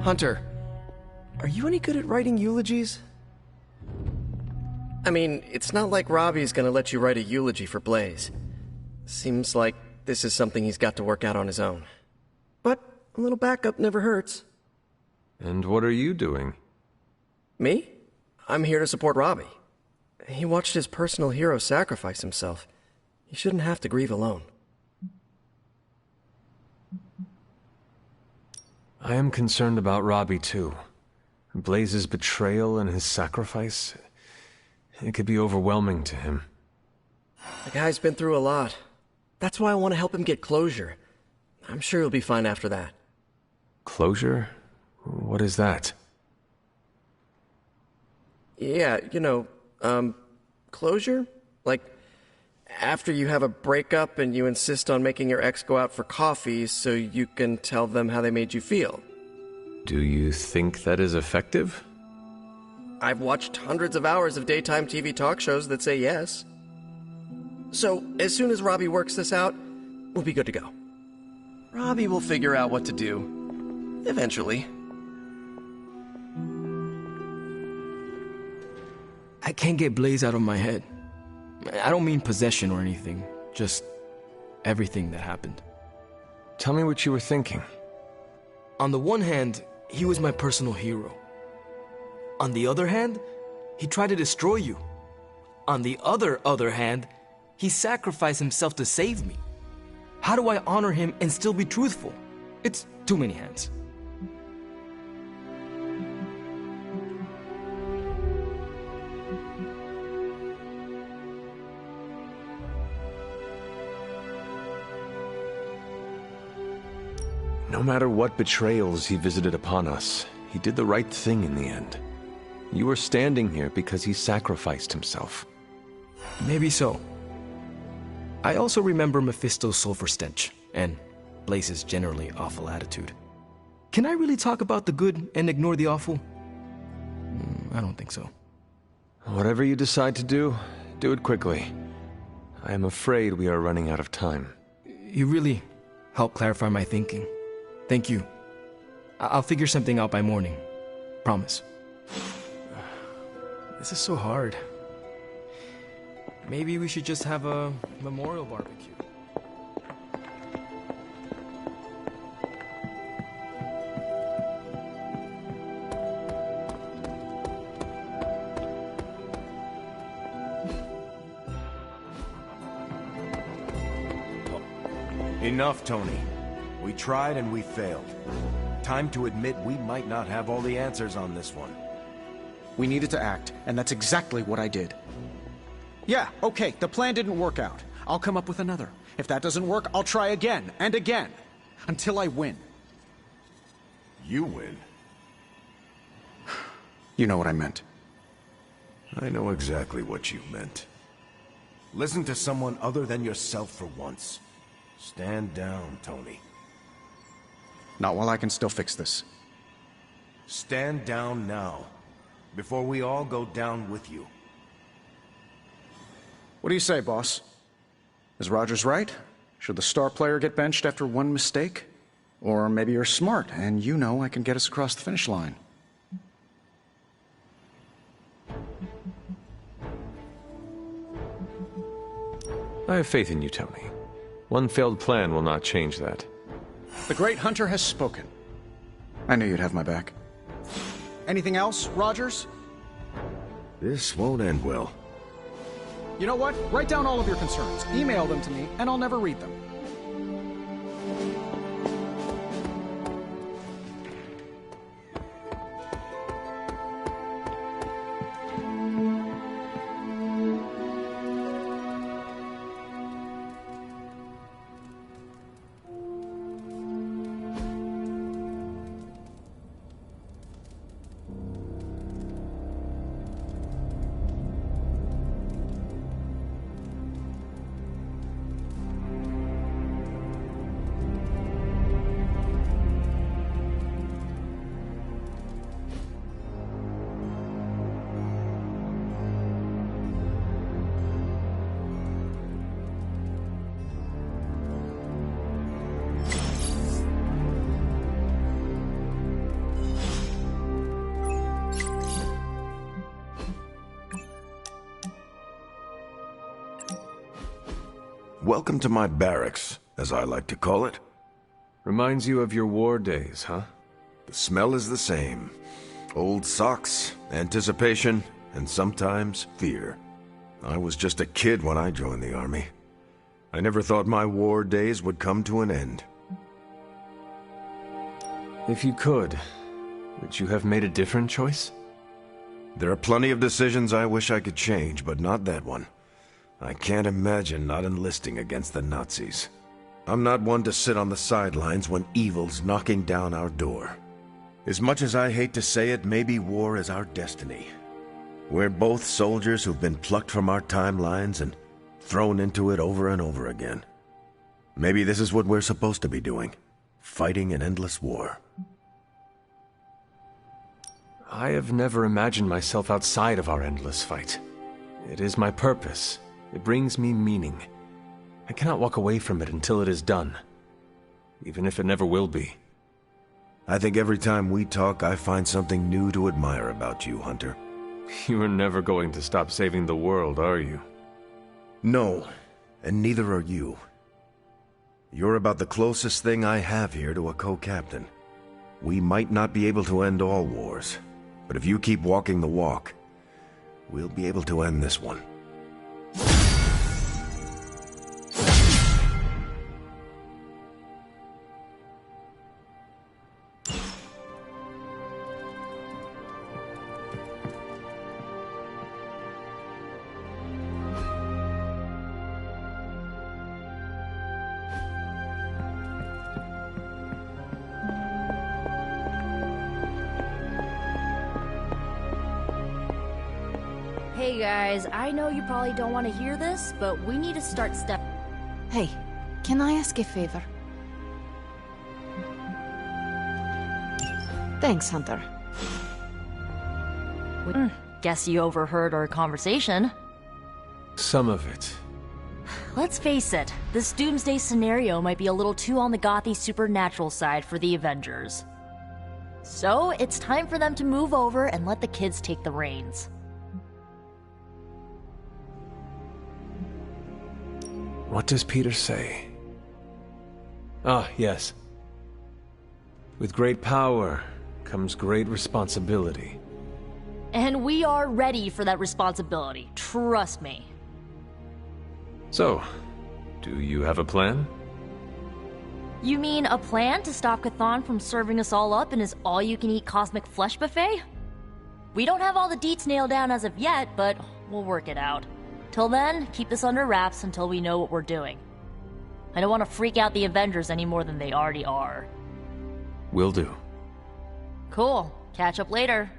Hunter, are you any good at writing eulogies? I mean, it's not like Robbie's gonna let you write a eulogy for Blaze. Seems like this is something he's got to work out on his own. But a little backup never hurts. And what are you doing? Me? I'm here to support Robbie. He watched his personal hero sacrifice himself. He shouldn't have to grieve alone. I am concerned about Robbie, too. Blaze's betrayal and his sacrifice, it could be overwhelming to him. The guy's been through a lot. That's why I want to help him get closure. I'm sure he'll be fine after that. Closure? What is that? Yeah, closure? Like, after you have a breakup and you insist on making your ex go out for coffee so you can tell them how they made you feel. Do you think that is effective? I've watched hundreds of hours of daytime TV talk shows that say yes. So, as soon as Robbie works this out, we'll be good to go. Robbie will figure out what to do. Eventually. I can't get Blaze out of my head. I don't mean possession or anything, just everything that happened. Tell me what you were thinking. On the one hand, he was my personal hero. On the other hand, he tried to destroy you. On the other hand, he sacrificed himself to save me. How do I honor him and still be truthful? It's too many hands. No matter what betrayals he visited upon us, he did the right thing in the end. You are standing here because he sacrificed himself. Maybe so. I also remember Mephisto's sulfur stench, and Blaze's generally awful attitude. Can I really talk about the good and ignore the awful? I don't think so. Whatever you decide to do it quickly. I am afraid we are running out of time. You really helped clarify my thinking. Thank you. I'll figure something out by morning. Promise. This is so hard. Maybe we should just have a memorial barbecue. Enough, Tony. We tried and we failed. Time to admit we might not have all the answers on this one. We needed to act, and that's exactly what I did. Yeah, okay, the plan didn't work out. I'll come up with another. If that doesn't work, I'll try again and again. Until I win. You win? You know what I meant. I know exactly what you meant. Listen to someone other than yourself for once. Stand down, Tony. Not while I can still fix this. Stand down now, before we all go down with you. What do you say, boss? Is Rogers right? Should the star player get benched after one mistake? Or maybe you're smart, and you know I can get us across the finish line. I have faith in you, Tony. One failed plan will not change that. The great hunter has spoken. I knew you'd have my back. Anything else, Rogers? This won't end well. You know what? Write down all of your concerns. Email them to me, and I'll never read them. Welcome to my barracks, as I like to call it. Reminds you of your war days, huh? The smell is the same. Old socks, anticipation, and sometimes fear. I was just a kid when I joined the army. I never thought my war days would come to an end. If you could, would you have made a different choice? There are plenty of decisions I wish I could change, but not that one. I can't imagine not enlisting against the Nazis. I'm not one to sit on the sidelines when evil's knocking down our door. As much as I hate to say it, maybe war is our destiny. We're both soldiers who've been plucked from our timelines and thrown into it over and over again. Maybe this is what we're supposed to be doing, fighting an endless war. I have never imagined myself outside of our endless fight. It is my purpose. It brings me meaning. I cannot walk away from it until it is done, even if it never will be. I think every time we talk, I find something new to admire about you, Hunter. You are never going to stop saving the world, are you? No, and neither are you. You're about the closest thing I have here to a co-captain. We might not be able to end all wars, but if you keep walking the walk, we'll be able to end this one. Hey guys, I know you probably don't want to hear this, but we need to start Hey, can I ask a favor? Thanks, Hunter. Guess you overheard our conversation. Some of it. Let's face it, this doomsday scenario might be a little too on the gothy supernatural side for the Avengers. So, it's time for them to move over and let the kids take the reins. What does Peter say? Ah, yes. With great power comes great responsibility. And we are ready for that responsibility, trust me. So, do you have a plan? You mean a plan to stop Chthon from serving us all up in his all-you-can-eat cosmic flesh buffet? We don't have all the deets nailed down as of yet, but we'll work it out. Till then, keep this under wraps until we know what we're doing. I don't want to freak out the Avengers any more than they already are. Will do. Cool. Catch up later.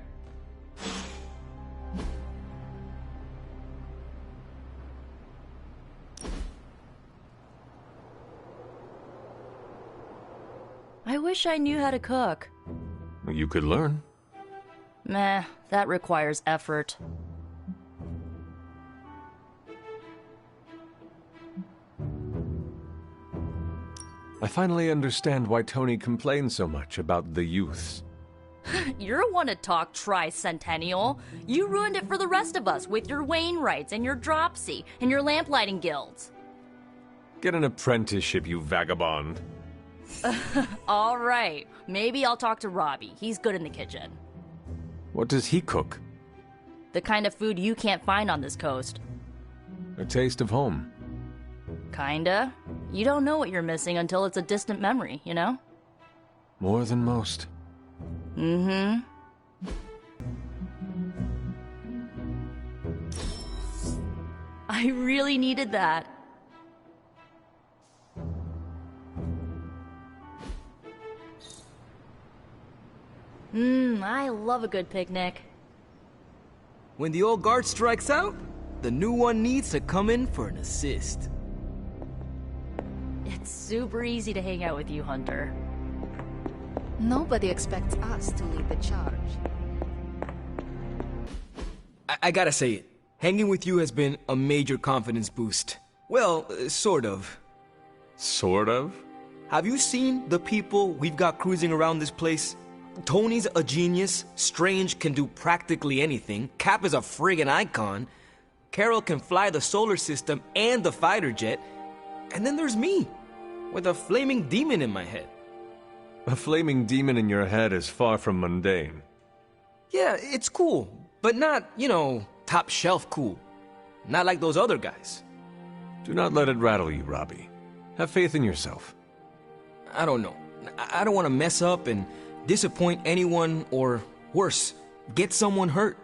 I wish I knew how to cook. You could learn. Meh, that requires effort. I finally understand why Tony complains so much about the youths. You're one to talk tricentennial. You ruined it for the rest of us with your Wainwrights and your Dropsy and your lamplighting guilds. Get an apprenticeship, you vagabond. All right, maybe I'll talk to Robbie. He's good in the kitchen. What does he cook? The kind of food you can't find on this coast. A taste of home. Kinda. You don't know what you're missing until it's a distant memory, you know? More than most. Mm-hmm. I really needed that. I love a good picnic. When the old guard strikes out, the new one needs to come in for an assist. It's super easy to hang out with you, Hunter. Nobody expects us to lead the charge. I gotta say it. Hanging with you has been a major confidence boost. Well, sort of. Sort of? Have you seen the people we've got cruising around this place? Tony's a genius, Strange can do practically anything, Cap is a friggin' icon, Carol can fly the solar system and the fighter jet, And then there's me, with a flaming demon in my head. A flaming demon in your head is far from mundane. Yeah, it's cool, but not, top shelf cool. Not like those other guys. Do not let it rattle you, Robbie. Have faith in yourself. I don't know. I don't want to mess up and disappoint anyone, or worse, get someone hurt.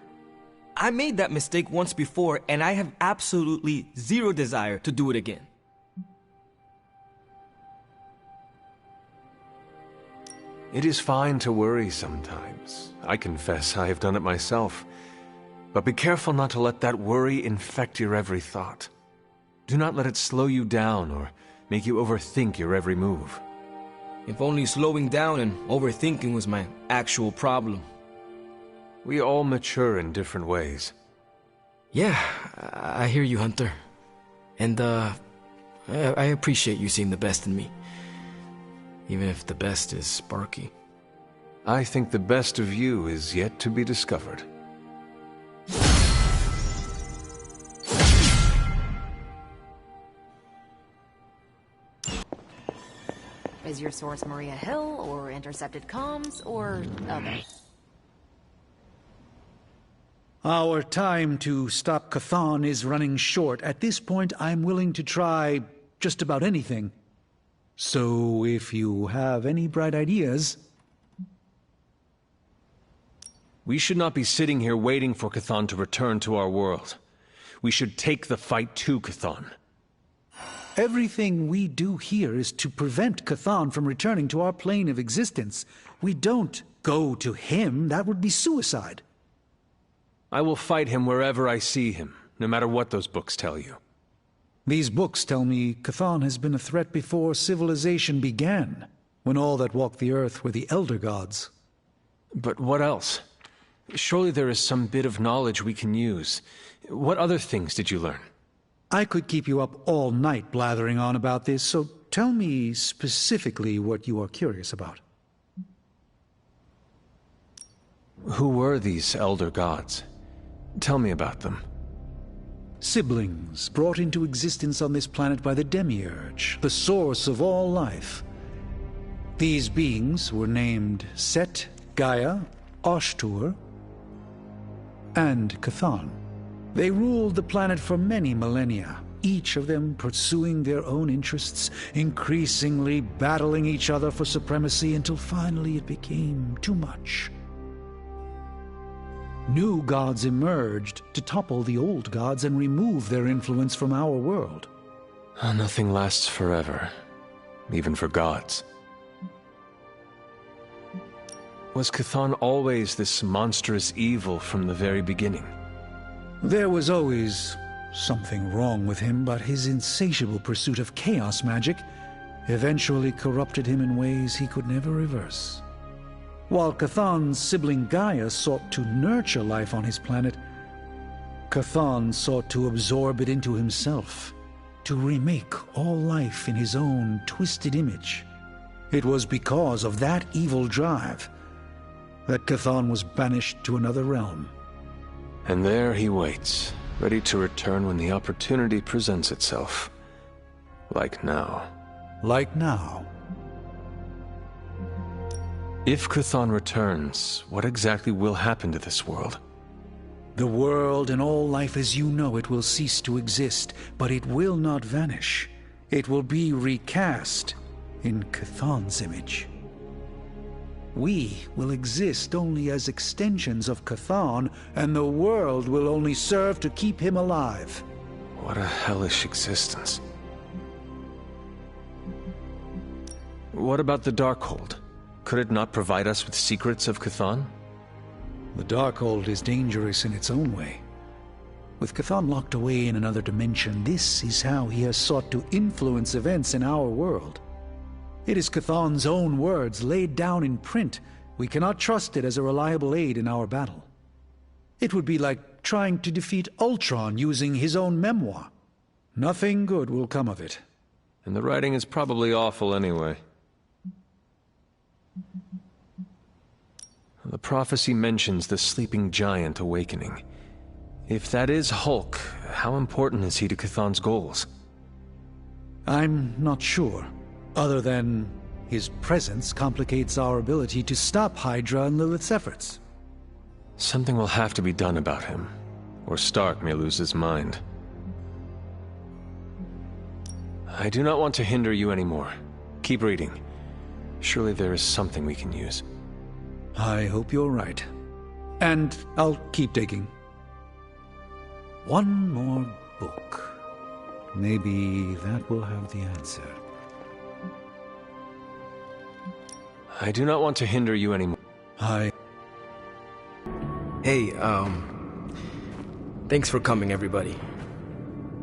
I made that mistake once before, and I have absolutely zero desire to do it again. It is fine to worry sometimes. I confess I have done it myself. But be careful not to let that worry infect your every thought. Do not let it slow you down or make you overthink your every move. If only slowing down and overthinking was my actual problem. We all mature in different ways. Yeah, I hear you, Hunter. And, I appreciate you seeing the best in me. Even if the best is Sparky. I think the best of you is yet to be discovered. Is your source Maria Hill, or intercepted comms, or other? Our time to stop Chthon is running short. At this point, I'm willing to try just about anything. So, if you have any bright ideas... We should not be sitting here waiting for Chthon to return to our world. We should take the fight to Chthon. Everything we do here is to prevent Chthon from returning to our plane of existence. We don't go to him. That would be suicide. I will fight him wherever I see him, no matter what those books tell you. These books tell me Chthon has been a threat before civilization began, when all that walked the earth were the Elder Gods. But what else? Surely there is some bit of knowledge we can use. What other things did you learn? I could keep you up all night blathering on about this, so tell me specifically what you are curious about. Who were these Elder Gods? Tell me about them. Siblings brought into existence on this planet by the Demiurge, the source of all life. These beings were named Set, Gaia, Oshtur, and Chthon. They ruled the planet for many millennia, each of them pursuing their own interests, increasingly battling each other for supremacy until finally it became too much. New gods emerged to topple the old gods and remove their influence from our world. Nothing lasts forever, even for gods. Was Chthon always this monstrous evil from the very beginning? There was always something wrong with him, but his insatiable pursuit of chaos magic eventually corrupted him in ways he could never reverse. While Chthon's sibling Gaia sought to nurture life on his planet, Chthon sought to absorb it into himself, to remake all life in his own twisted image. It was because of that evil drive that Chthon was banished to another realm. And there he waits, ready to return when the opportunity presents itself. Like now. Like now. If Chthon returns, what exactly will happen to this world? The world and all life as you know it will cease to exist, but it will not vanish. It will be recast in Chthon's image. We will exist only as extensions of Chthon, and the world will only serve to keep him alive. What a hellish existence. What about the Darkhold? Could it not provide us with secrets of Chthon? The Darkhold is dangerous in its own way. With Chthon locked away in another dimension, this is how he has sought to influence events in our world. It is Chthon's own words laid down in print. We cannot trust it as a reliable aid in our battle. It would be like trying to defeat Ultron using his own memoir. Nothing good will come of it. And the writing is probably awful anyway. The prophecy mentions the sleeping giant awakening. If that is Hulk, how important is he to Chthon's goals? I'm not sure, other than his presence complicates our ability to stop Hydra and Lilith's efforts. Something will have to be done about him, or Stark may lose his mind. I do not want to hinder you anymore. Keep reading. Surely there is something we can use. I hope you're right. And I'll keep digging. One more book. Maybe that will have the answer. I do not want to hinder you anymore. Hey, thanks for coming, everybody.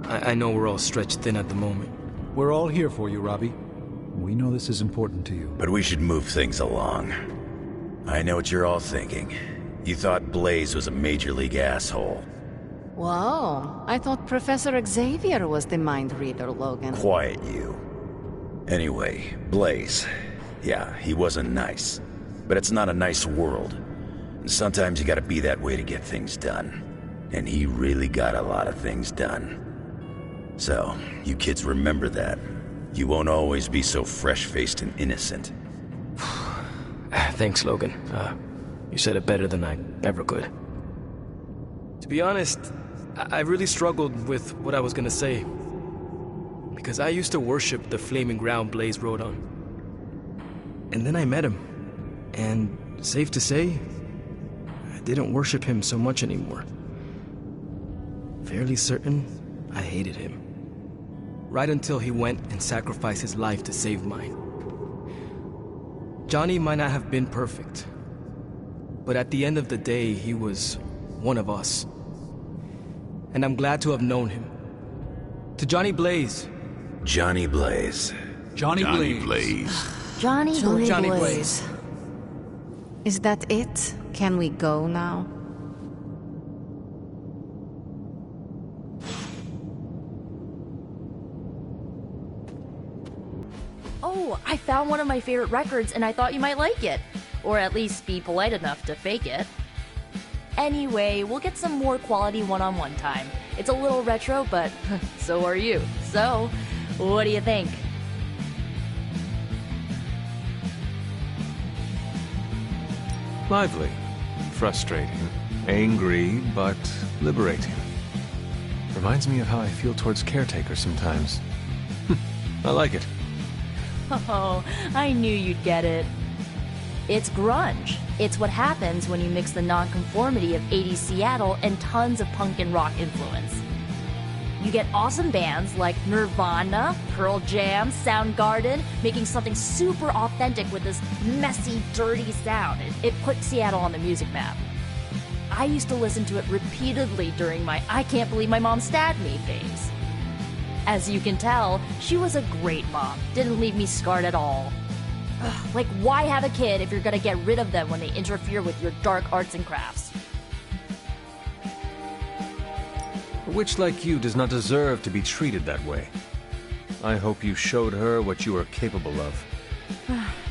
I know we're all stretched thin at the moment. We're all here for you, Robbie. We know this is important to you. But we should move things along. I know what you're all thinking. You thought Blaze was a major league asshole. Whoa, I thought Professor Xavier was the mind reader, Logan. Quiet you. Anyway, Blaze. Yeah, he wasn't nice. But it's not a nice world. And sometimes you gotta be that way to get things done. And he really got a lot of things done. So, you kids remember that. You won't always be so fresh-faced and innocent. Thanks, Logan. You said it better than I ever could. To be honest, I really struggled with what I was gonna say. Because I used to worship the flaming ground Blaze rode on. And then I met him. And safe to say, I didn't worship him so much anymore. Fairly certain I hated him. Right until he went and sacrificed his life to save mine. Johnny might not have been perfect, but at the end of the day, he was one of us. And I'm glad to have known him. To Johnny Blaze. Johnny Blaze. Johnny Blaze. Johnny Blaze. Is that it? Can we go now? Oh, I found one of my favorite records and I thought you might like it. Or at least be polite enough to fake it. Anyway, we'll get some more quality one-on-one time. It's a little retro, but so are you. So, what do you think? Lively, frustrating, angry, but liberating. Reminds me of how I feel towards Caretaker sometimes. I like it. Oh, I knew you'd get it. It's grunge. It's what happens when you mix the nonconformity of 80s Seattle and tons of punk and rock influence. You get awesome bands like Nirvana, Pearl Jam, Soundgarden, making something super authentic with this messy, dirty sound. It put Seattle on the music map. I used to listen to it repeatedly during my I can't believe my mom stabbed me phase. As you can tell, she was a great mom. Didn't leave me scarred at all. Ugh, like, why have a kid if you're gonna get rid of them when they interfere with your dark arts and crafts? A witch like you does not deserve to be treated that way. I hope you showed her what you are capable of.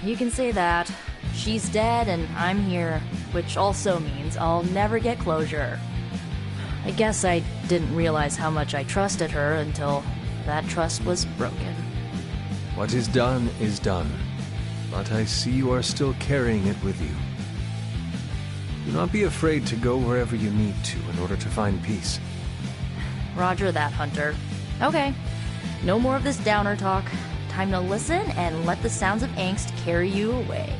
You can say that. She's dead and I'm here, which also means I'll never get closure. I guess I didn't realize how much I trusted her until that trust was broken. What is done, but I see you are still carrying it with you. Do not be afraid to go wherever you need to in order to find peace. Roger that, Hunter. Okay, no more of this downer talk. Time to listen and let the sounds of angst carry you away.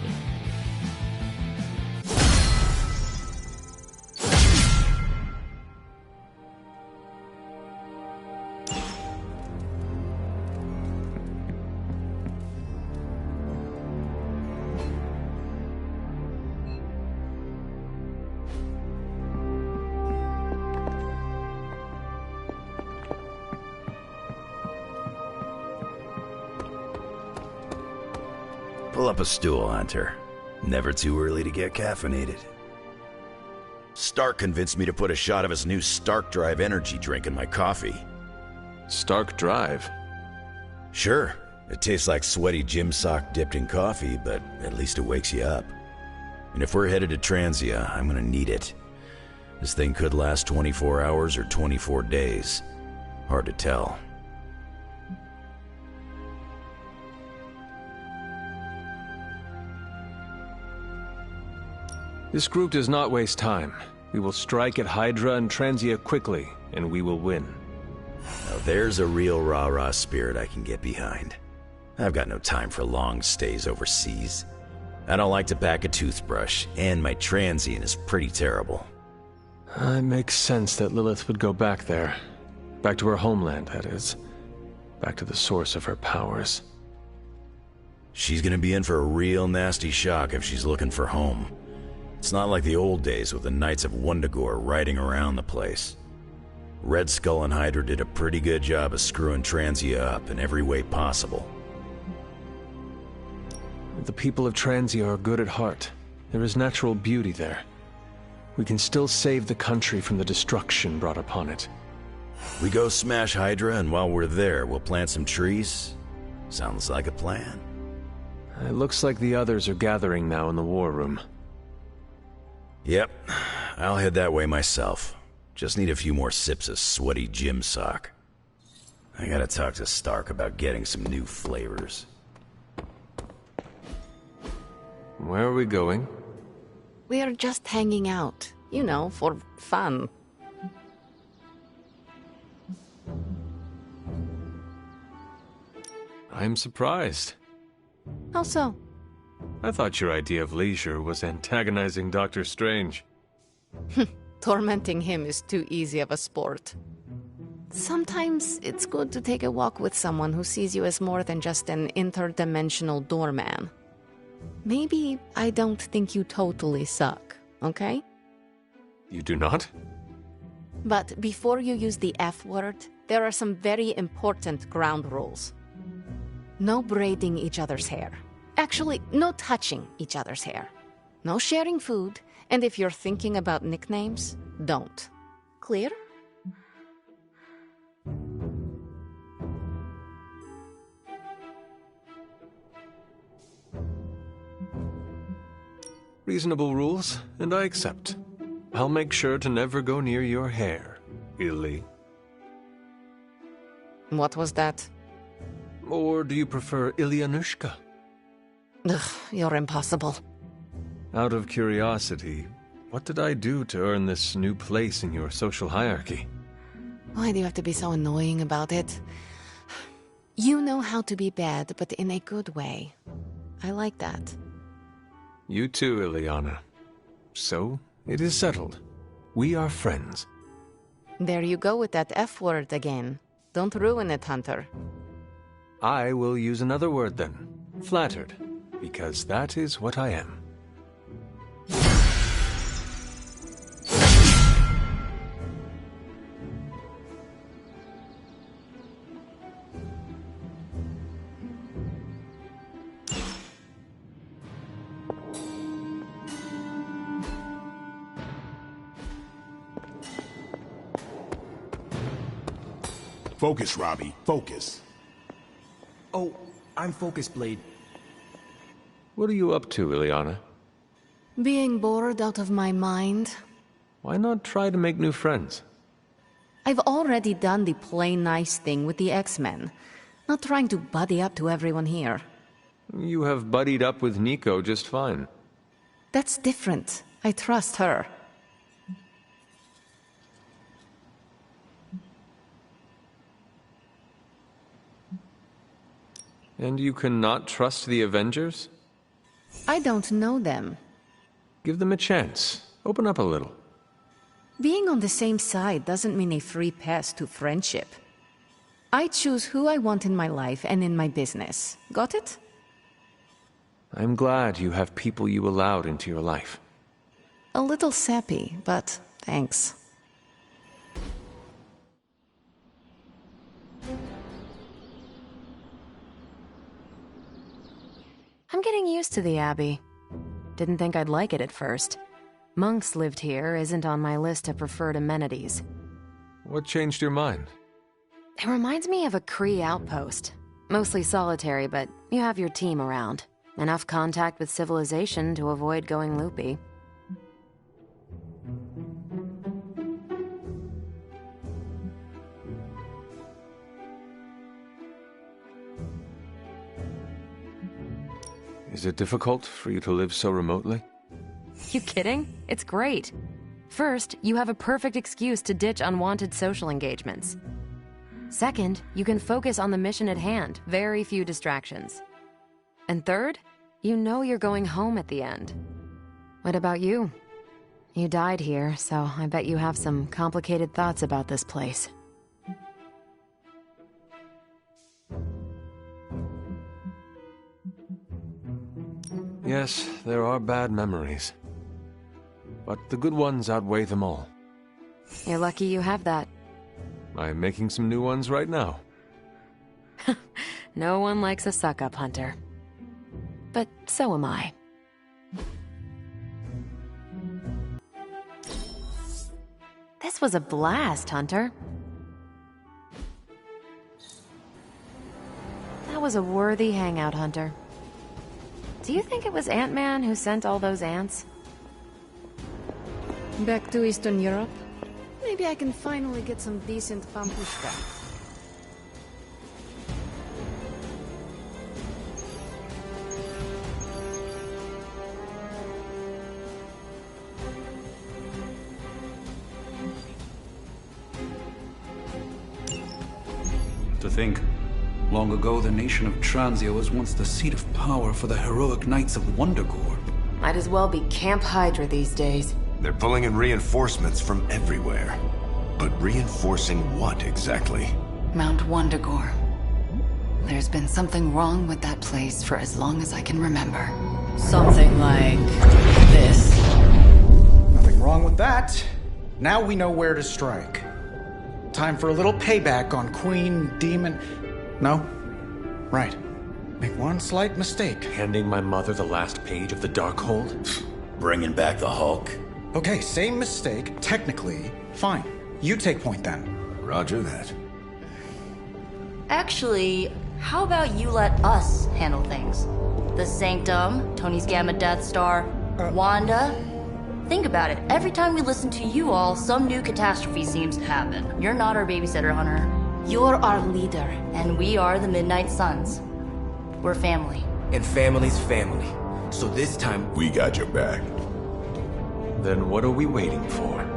Pull up a stool, Hunter. Never too early to get caffeinated. Stark convinced me to put a shot of his new Stark Drive energy drink in my coffee. Stark Drive? Sure. It tastes like sweaty gym sock dipped in coffee, but at least it wakes you up. And if we're headed to Transia, I'm gonna need it. This thing could last 24 hours or 24 days. Hard to tell. This group does not waste time. We will strike at Hydra and Transia quickly, and we will win. Now there's a real rah-rah spirit I can get behind. I've got no time for long stays overseas. I don't like to pack a toothbrush, and my transient is pretty terrible. It makes sense that Lilith would go back there. Back to her homeland, that is. Back to the source of her powers. She's gonna be in for a real nasty shock if she's looking for home. It's not like the old days with the Knights of Wundagore riding around the place. Red Skull and Hydra did a pretty good job of screwing Transia up in every way possible. The people of Transia are good at heart. There is natural beauty there. We can still save the country from the destruction brought upon it. We go smash Hydra, and while we're there, we'll plant some trees? Sounds like a plan. It looks like the others are gathering now in the war room. Yep, I'll head that way myself. Just need a few more sips of sweaty gym sock. I gotta talk to Stark about getting some new flavors. Where are we going? We are just hanging out, you know, for fun. I'm surprised. How so? I thought your idea of leisure was antagonizing Dr. Strange. Tormenting him is too easy of a sport. Sometimes it's good to take a walk with someone who sees you as more than just an interdimensional doorman. Maybe I don't think you totally suck, okay? You do not? But before you use the F word, there are some very important ground rules. No braiding each other's hair. Actually, no touching each other's hair. No sharing food, and if you're thinking about nicknames, don't. Clear? Reasonable rules, and I accept. I'll make sure to never go near your hair, Illy. What was that? Or do you prefer Ilyanushka? Ugh, you're impossible. Out of curiosity, what did I do to earn this new place in your social hierarchy? Why do you have to be so annoying about it? You know how to be bad, but in a good way. I like that. You too, Ileana. So, it is settled. We are friends. There you go with that F word again. Don't ruin it, Hunter. I will use another word then. Flattered. Because that is what I am. Focus, Robbie. Focus. Oh, I'm focused, Blade. What are you up to, Ileana? Being bored out of my mind. Why not try to make new friends? I've already done the play nice thing with the X-Men. Not trying to buddy up to everyone here. You have buddied up with Nico just fine. That's different. I trust her. And you cannot trust the Avengers? I don't know them. Give them a chance. Open up a little. Being on the same side doesn't mean a free pass to friendship. I choose who I want in my life and in my business. Got it? I'm glad you have people you allowed into your life. A little sappy, but thanks. I'm getting used to the Abbey. Didn't think I'd like it at first. Monks lived here isn't on my list of preferred amenities. What changed your mind? It reminds me of a Kree outpost. Mostly solitary, but you have your team around. Enough contact with civilization to avoid going loopy. Is it difficult for you to live so remotely? You kidding? It's great. First, you have a perfect excuse to ditch unwanted social engagements. Second, you can focus on the mission at hand, very few distractions. And third, you know you're going home at the end. What about you? You died here, so I bet you have some complicated thoughts about this place. Yes, there are bad memories. But the good ones outweigh them all. You're lucky you have that. I'm making some new ones right now. No one likes a suck-up, Hunter. But so am I. This was a blast, Hunter. That was a worthy hangout, Hunter. Do you think it was Ant-Man who sent all those ants? Back to Eastern Europe? Maybe I can finally get some decent pampushka. To think, long ago the nation of Transia was once the seat of power for the heroic knights of Wondergore. Might as well be Camp Hydra these days. They're pulling in reinforcements from everywhere. But reinforcing what exactly? Mount Wondergore. There's been something wrong with that place for as long as I can remember. Something like this. Nothing wrong with that. Now we know where to strike. Time for a little payback on Queen, Demon... No? Right. Make one slight mistake. Handing my mother the last page of the Darkhold? Bringing back the Hulk? Okay, same mistake. Technically, fine. You take point then. Roger that. Actually, how about you let us handle things? The Sanctum, Tony's Gamma Death Star, Wanda. Think about it. Every time we listen to you all, some new catastrophe seems to happen. You're not our babysitter, Hunter. You're our leader. And we are the Midnight Suns. We're family. And family's family. So this time, We got your back. Then what are we waiting for?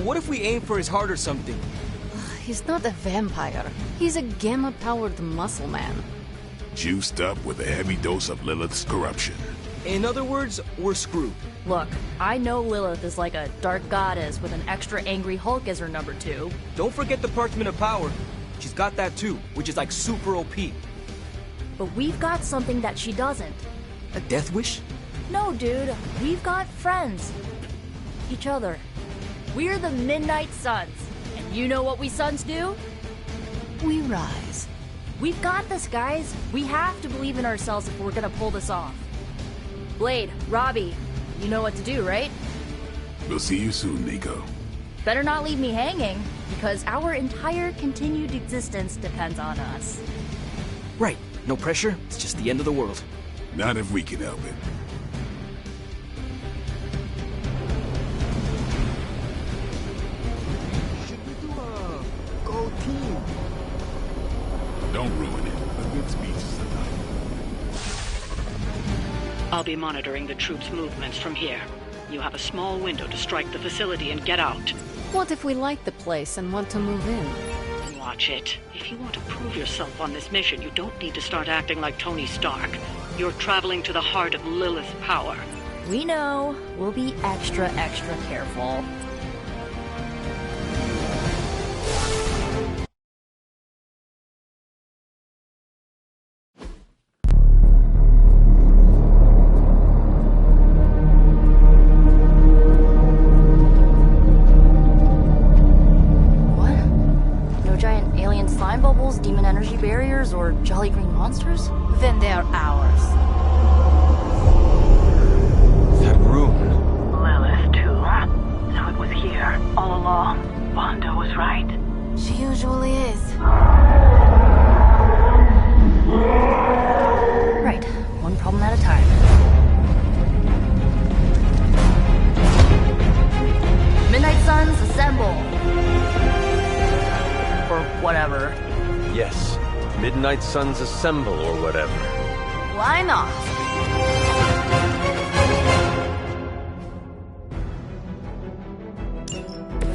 what if we aim for his heart or something? He's not a vampire. He's a gamma-powered muscle man. Juiced up with a heavy dose of Lilith's corruption. In other words, we're screwed. Look, I know Lilith is like a dark goddess with an extra angry Hulk as her number 2. Don't forget the Parchment of Power. She's got that too, which is like super OP. But we've got something that she doesn't. A death wish? No, dude. We've got friends. Each other. We're the Midnight Suns. And you know what we Suns do? We rise. We've got this, guys. We have to believe in ourselves if we're gonna pull this off. Blade, Robbie, you know what to do, right? We'll see you soon, Nico. Better not leave me hanging, because our entire continued existence depends on us. Right. No pressure. It's just the end of the world. Not if we can help it. Should we do a go team? Don't ruin it. A good speech is enough. I'll be monitoring the troops' movements from here. You have a small window to strike the facility and get out. What if we like the place and want to move in? watch it. If you want to prove yourself on this mission, you don't need to start acting like Tony Stark. You're traveling to the heart of Lilith's power. We know. We'll be extra careful. Demon energy barriers, or jolly green monsters? Then they're ours. That room. Lilith, too. So it was here, all along. Wanda was right. She usually is. Right. One problem at a time. Midnight Suns, assemble! Or whatever. Yes. Midnight Suns assemble or whatever. Why not?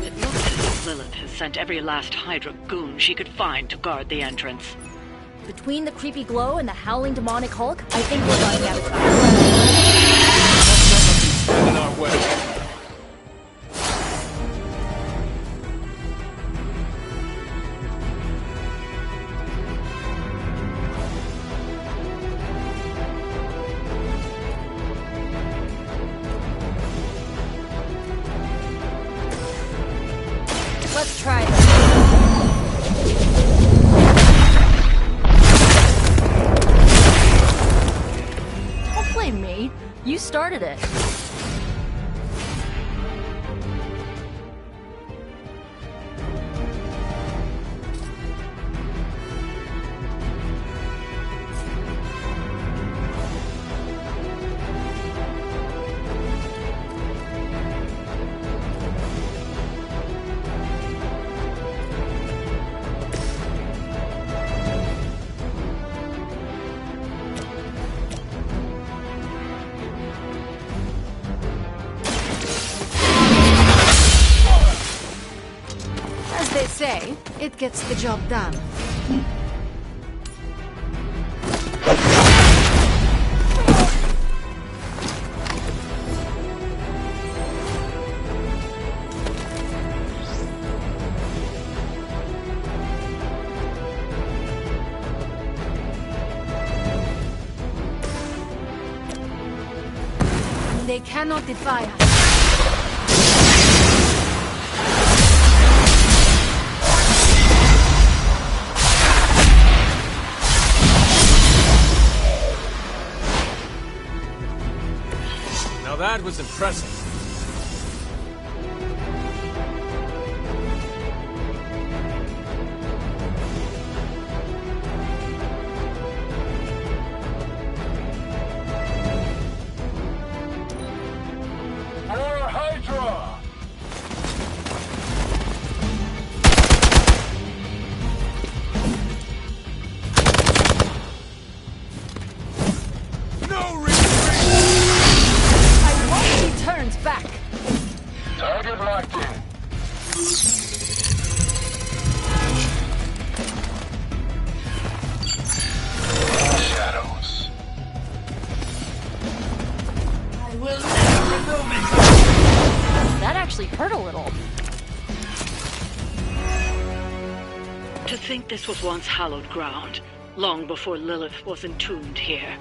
It looks as if Lilith has sent every last Hydra goon she could find to guard the entrance. Between the creepy glow and the howling demonic Hulk, I think we're running out of time. In our way. Let's try this. Don't blame me. You started it. They say, it gets the job done. They cannot defy us. Now that was impressive. More Hydra! Back. Target locked in. Shadows. I will never remove it. That actually hurt a little. To think this was once hallowed ground, long before Lilith was entombed here.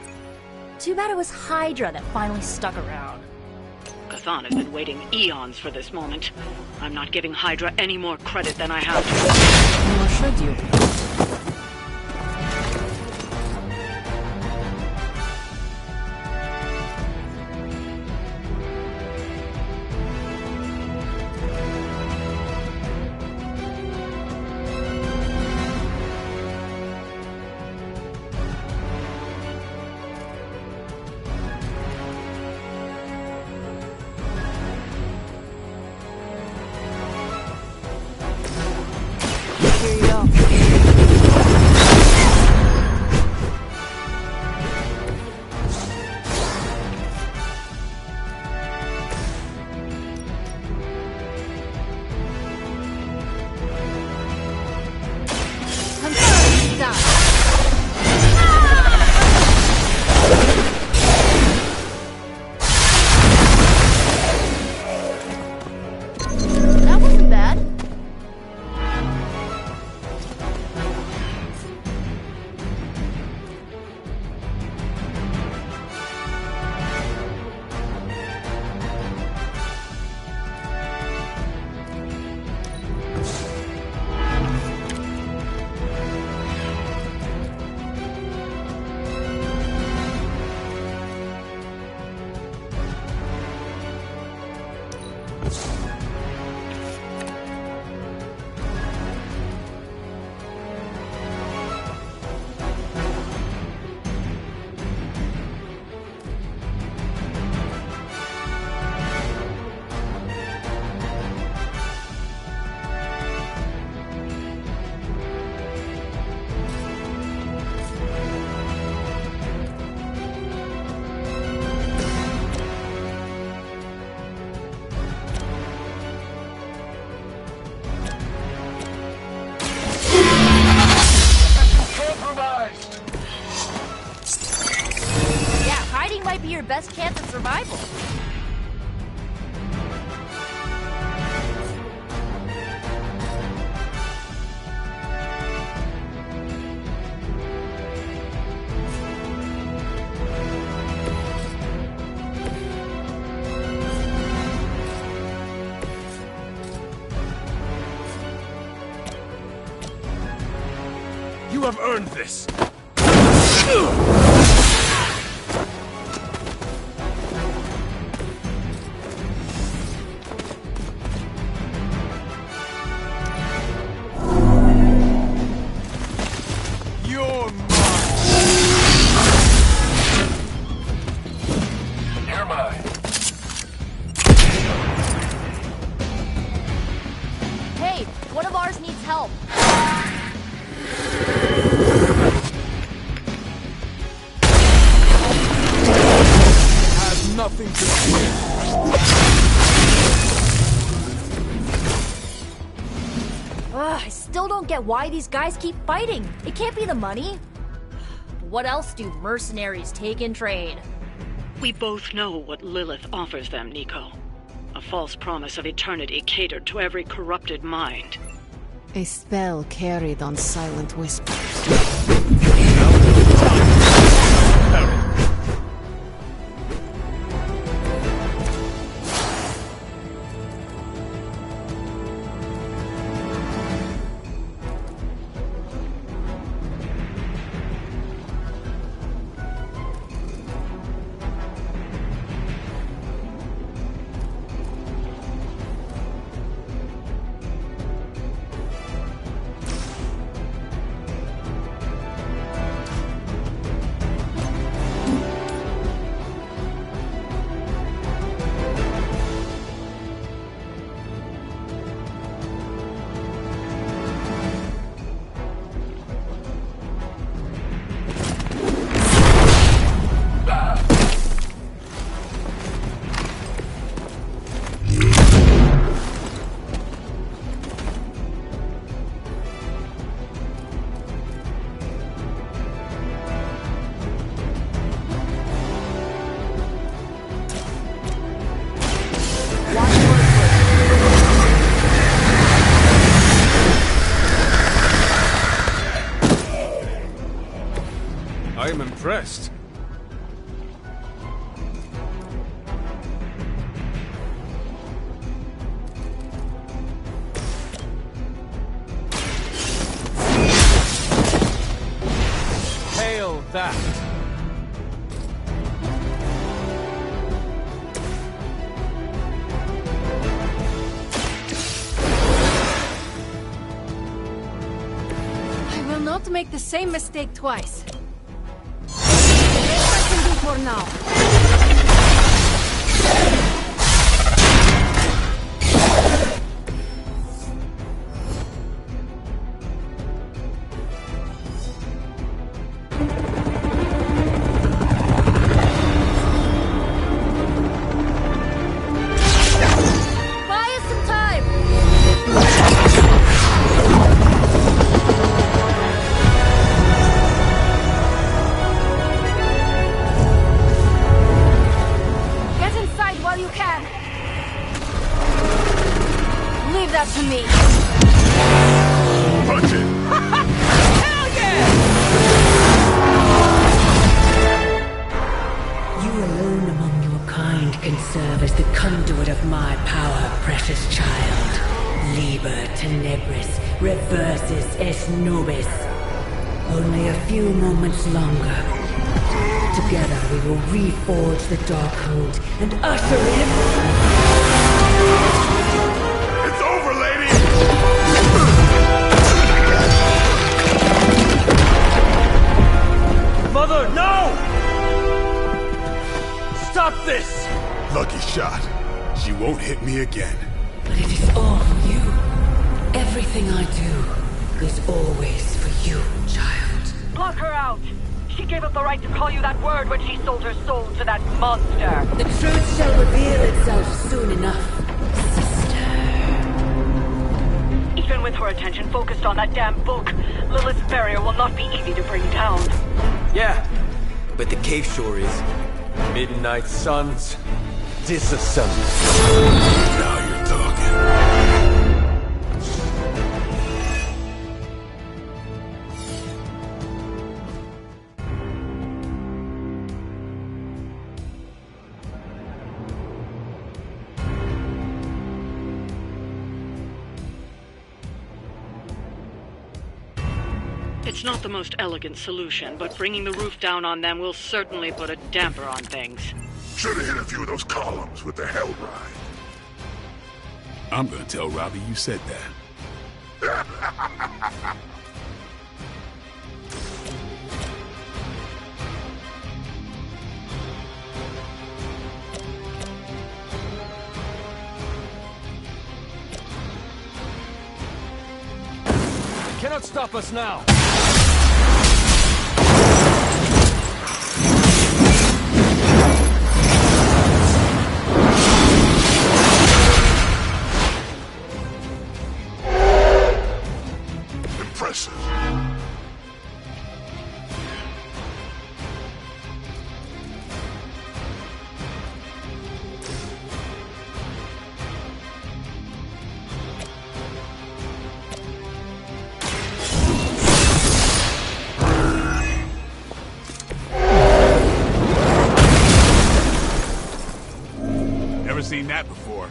Too bad it was Hydra that finally stuck around. Chthon has been waiting eons for this moment. I'm not giving Hydra any more credit than I have to. Nor should you. Here you go. might be your best chance at survival. You have earned this! You're mine! You're mine. Hey, one of ours needs help. Nothing to fear. I still don't get why these guys keep fighting. It can't be the money. What else do mercenaries take in trade? We both know what Lilith offers them, Nico. A false promise of eternity catered to every corrupted mind. A spell carried on silent whispers. I am impressed. Hail that! I will not make the same mistake twice. I can do for now. Buy us some time! Get inside while you can. Leave that to me. Punch it! Hell yeah! You alone among your kind can serve as the conduit of my power, precious child. Liber tenebris reversus es nobis. Only a few moments longer. Together we will reforge the Darkhold and usher in... It's over, lady! Mother, no! Stop this! Lucky shot. She won't hit me again. But it is all for you. Everything I do is always for you, child. Block her out! She gave up the right to call you that word when she sold her soul to that monster. The truth shall reveal itself soon enough, sister. Even with her attention focused on that damn book, Lilith's barrier will not be easy to bring down. Yeah, but the cave sure is. Midnight Suns, disassemble. Now you're talking. It's not the most elegant solution, but bringing the roof down on them will certainly put a damper on things. Should have hit a few of those columns with the hell ride. I'm gonna tell Robbie you said that. Cannot stop us now. Impressive. Never seen that before.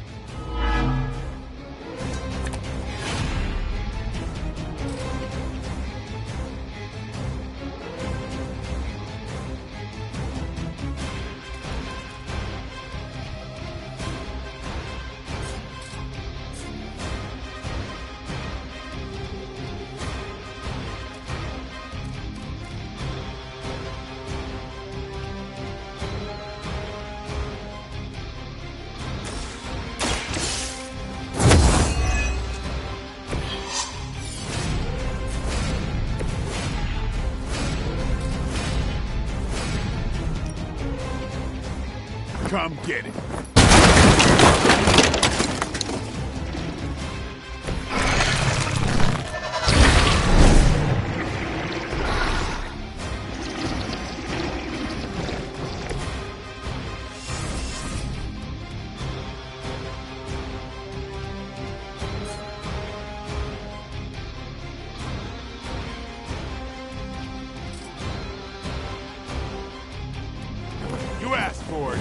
Come get it. You asked for it.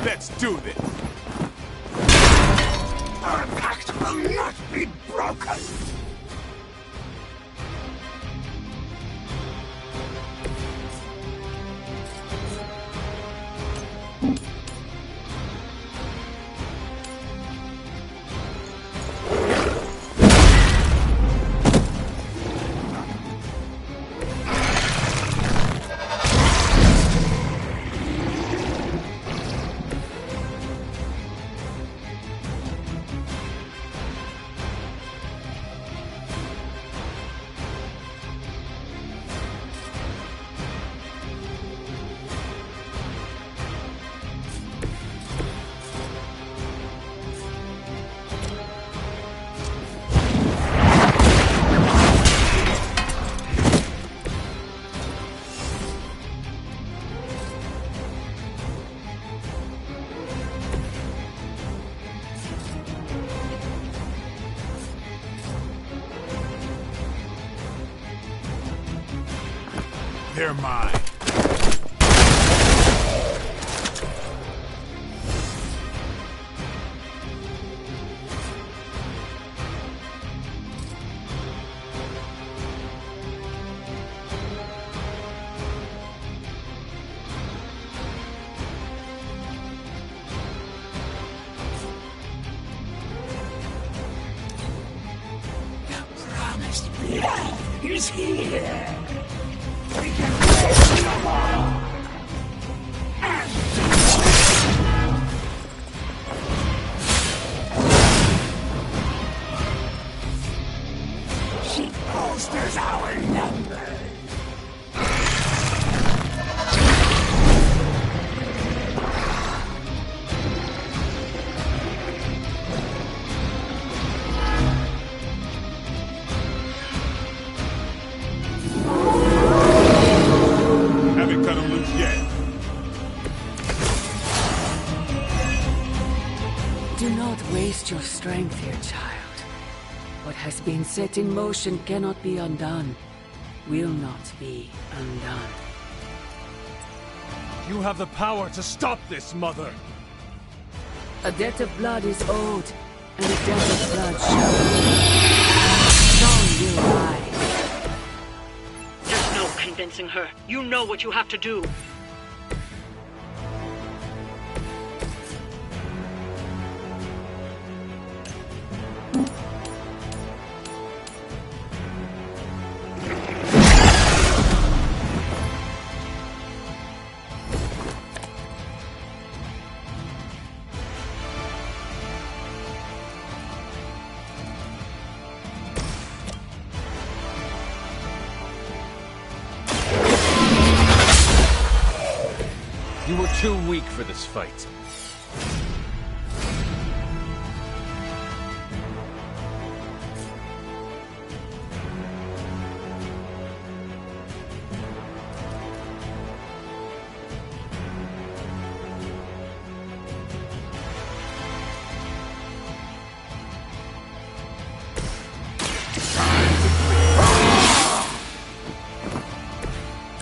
Let's do this. Our pact will not be broken. They're mine. The promised blood is here. We can raise them all. She bolsters our numbers. Do not waste your strength here, child. What has been set in motion cannot be undone. Will not be undone. You have the power to stop this, Mother! A debt of blood is owed, and a debt of blood shall be. Strong will rise. There's no convincing her. You know what you have to do. You were too weak for this fight.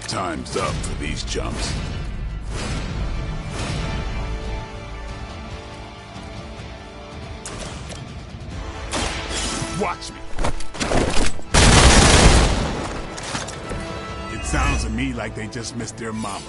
Time's up for these chumps. Watch me. It sounds to me like they just missed their mama.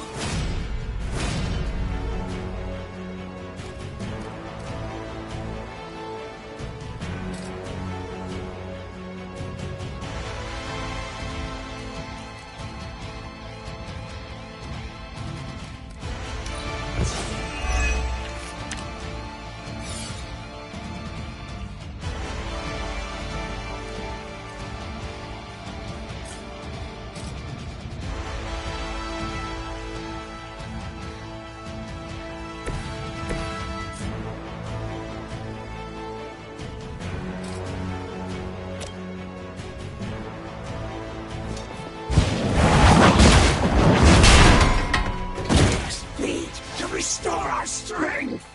Restore our strength!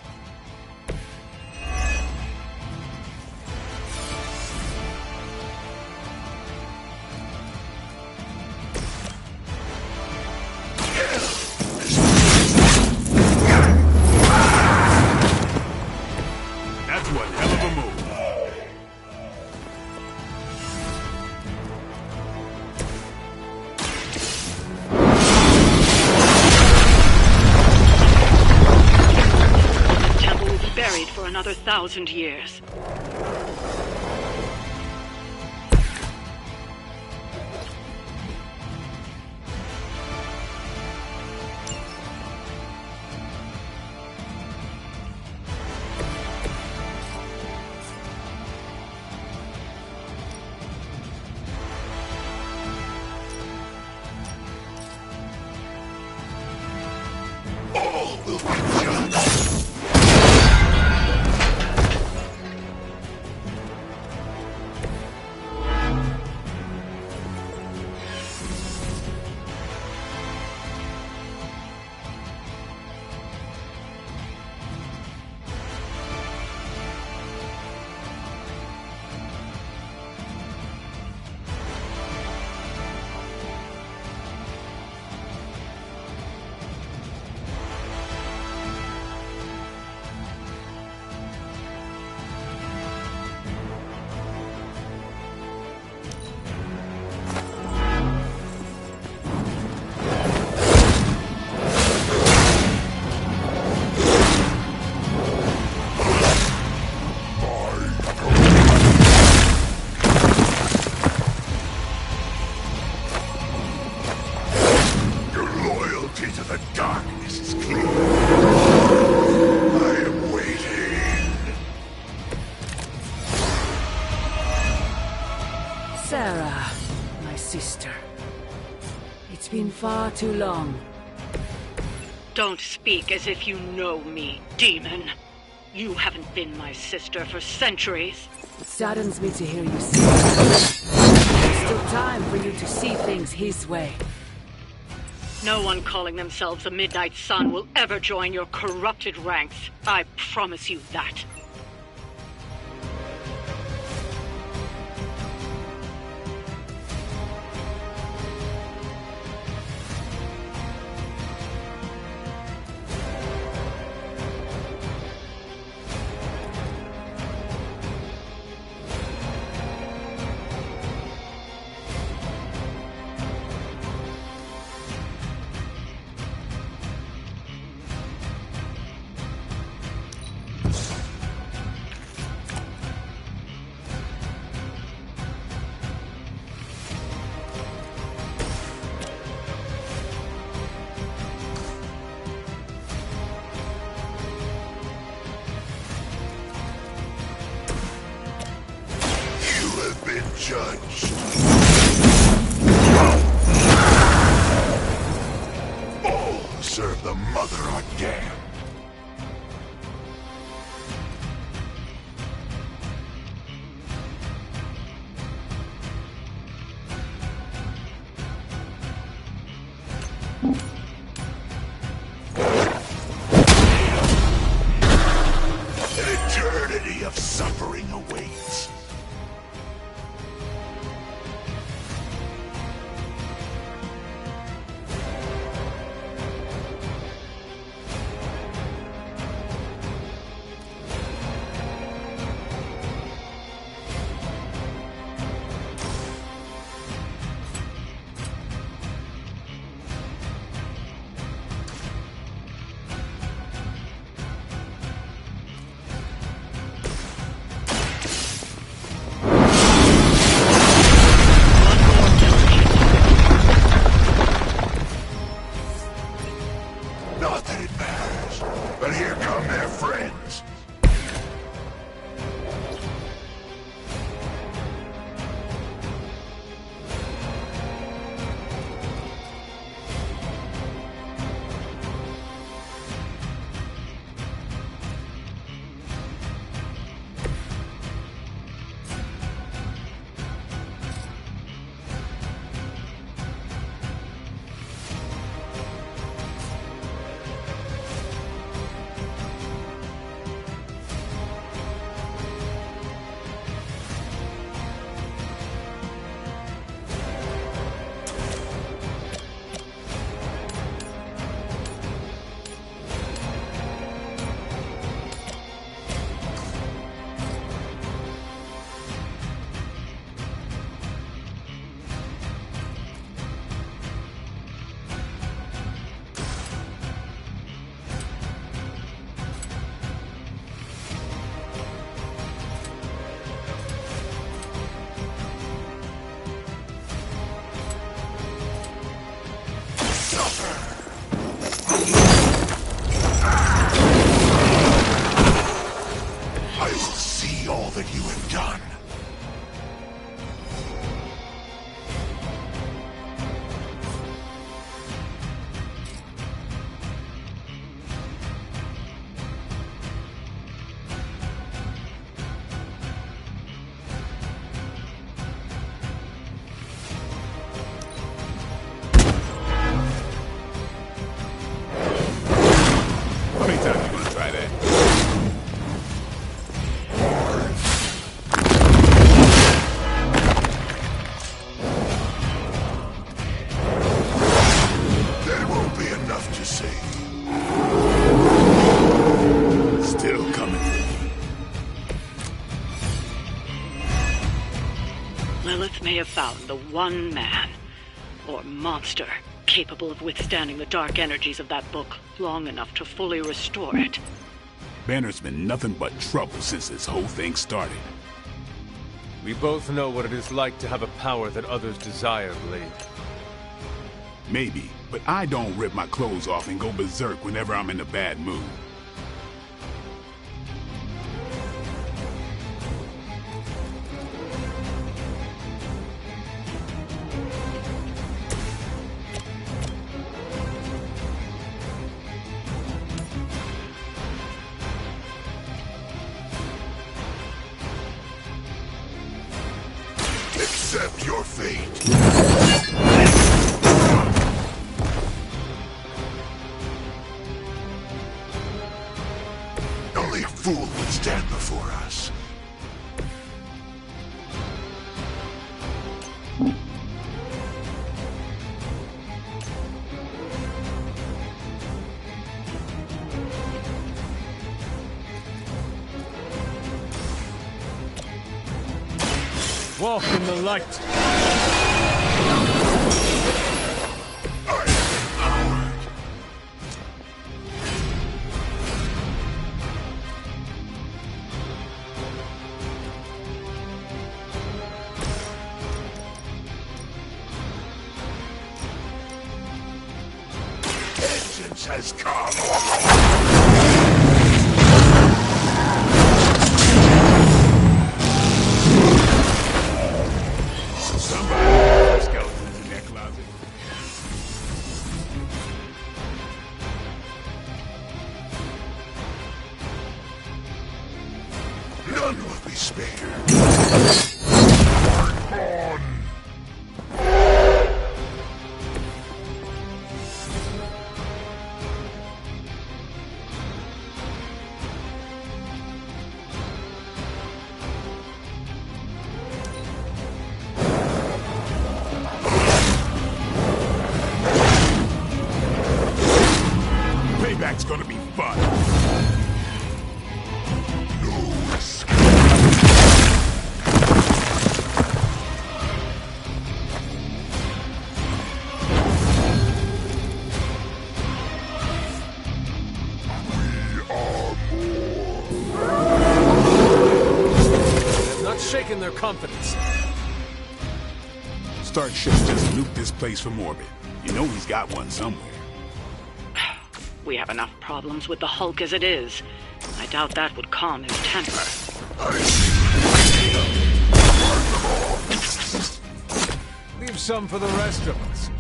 That's one hell of a move. Buried for another 1,000 years. All will be judged. Sarah, my sister. It's been far too long. Don't speak as if you know me, demon. You haven't been my sister for centuries. It saddens me to hear you say that. There's still time for you to see things his way. No one calling themselves a Midnight Sun will ever join your corrupted ranks. I promise you that. judged. All who serve the Mother are damned. An eternity of suffering awaits. Not that it matters, but here come their friends. I will see all that you have done. How many times you gonna try that? That won't be enough to save. Still coming. Lilith may have found the one man, or monster, capable of withstanding the dark energies of that book long enough to fully restore it. Banner's been nothing but trouble since this whole thing started. We both know what it is like to have a power that others desire, Blade. Maybe, but I don't rip my clothes off and go berserk whenever I'm in a bad mood. Accept your fate. Only a fool would stand before us. Walk in the light. Vengeance has come. None will be spared. On. Payback's gonna be fun. Shaken their confidence. Starship just nuked this place from orbit. You know he's got one somewhere. We have enough problems with the Hulk as it is. I doubt that would calm his temper. Leave some for the rest of us.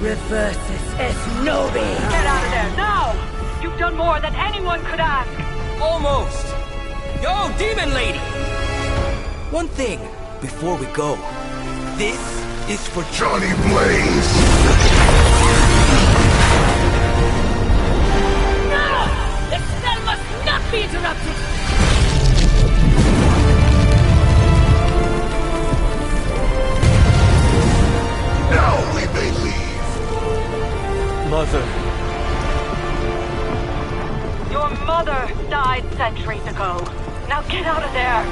Reversus es nobi! Get out of there, now! You've done more than anyone could ask! Almost! Yo, Demon Lady! One thing, before we go. This is for Johnny Blaze! No! The spell must not be interrupted! Now we may leave! Mother. Your mother died centuries ago. Now get out of there!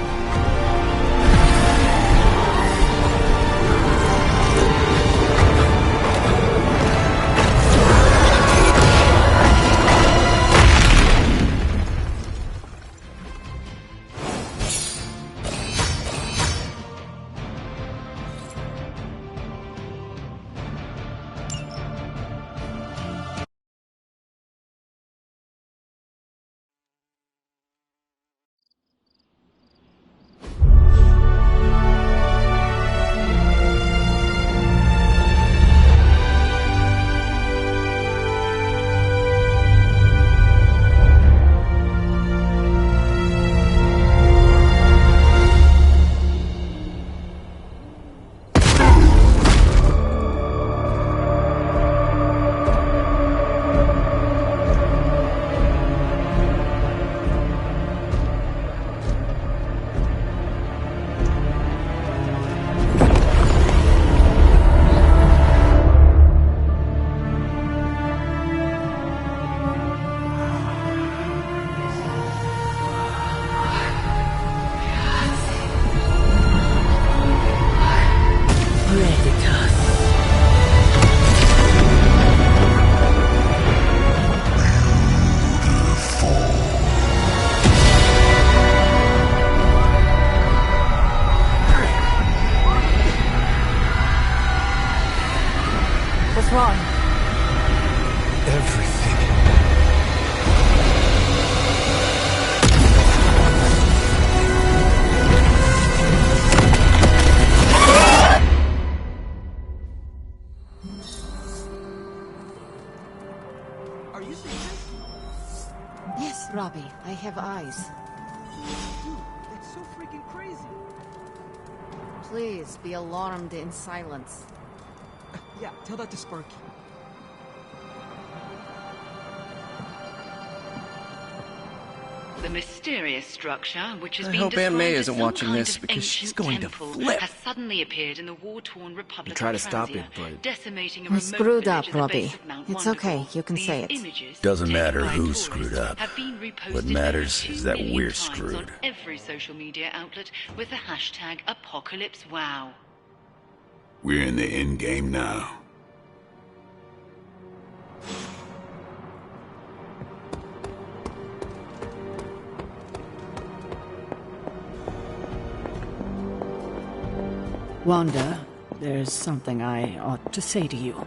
wrong? Everything. Are you serious? Yes, Robbie, I have eyes. Dude, that's so freaking crazy. Please be alarmed in silence. Yeah, tell that to Sparky. The mysterious structure, which has I been hope Aunt described May as isn't some watching kind this, of because she's ancient going to temple, flip. has suddenly appeared in the war-torn Republic try of to stop Transia, it, but- decimating a We remote screwed up, village at the base Robbie. of Mount It's Wondergore. okay, you can These say it. images, Doesn't taken matter by who tourists, screwed up. have been reposted What over matters 2 is that million we're times screwed. on every social media outlet with the hashtag #ApocalypseWow. We're in the end game now. Wanda, There's something I ought to say to you.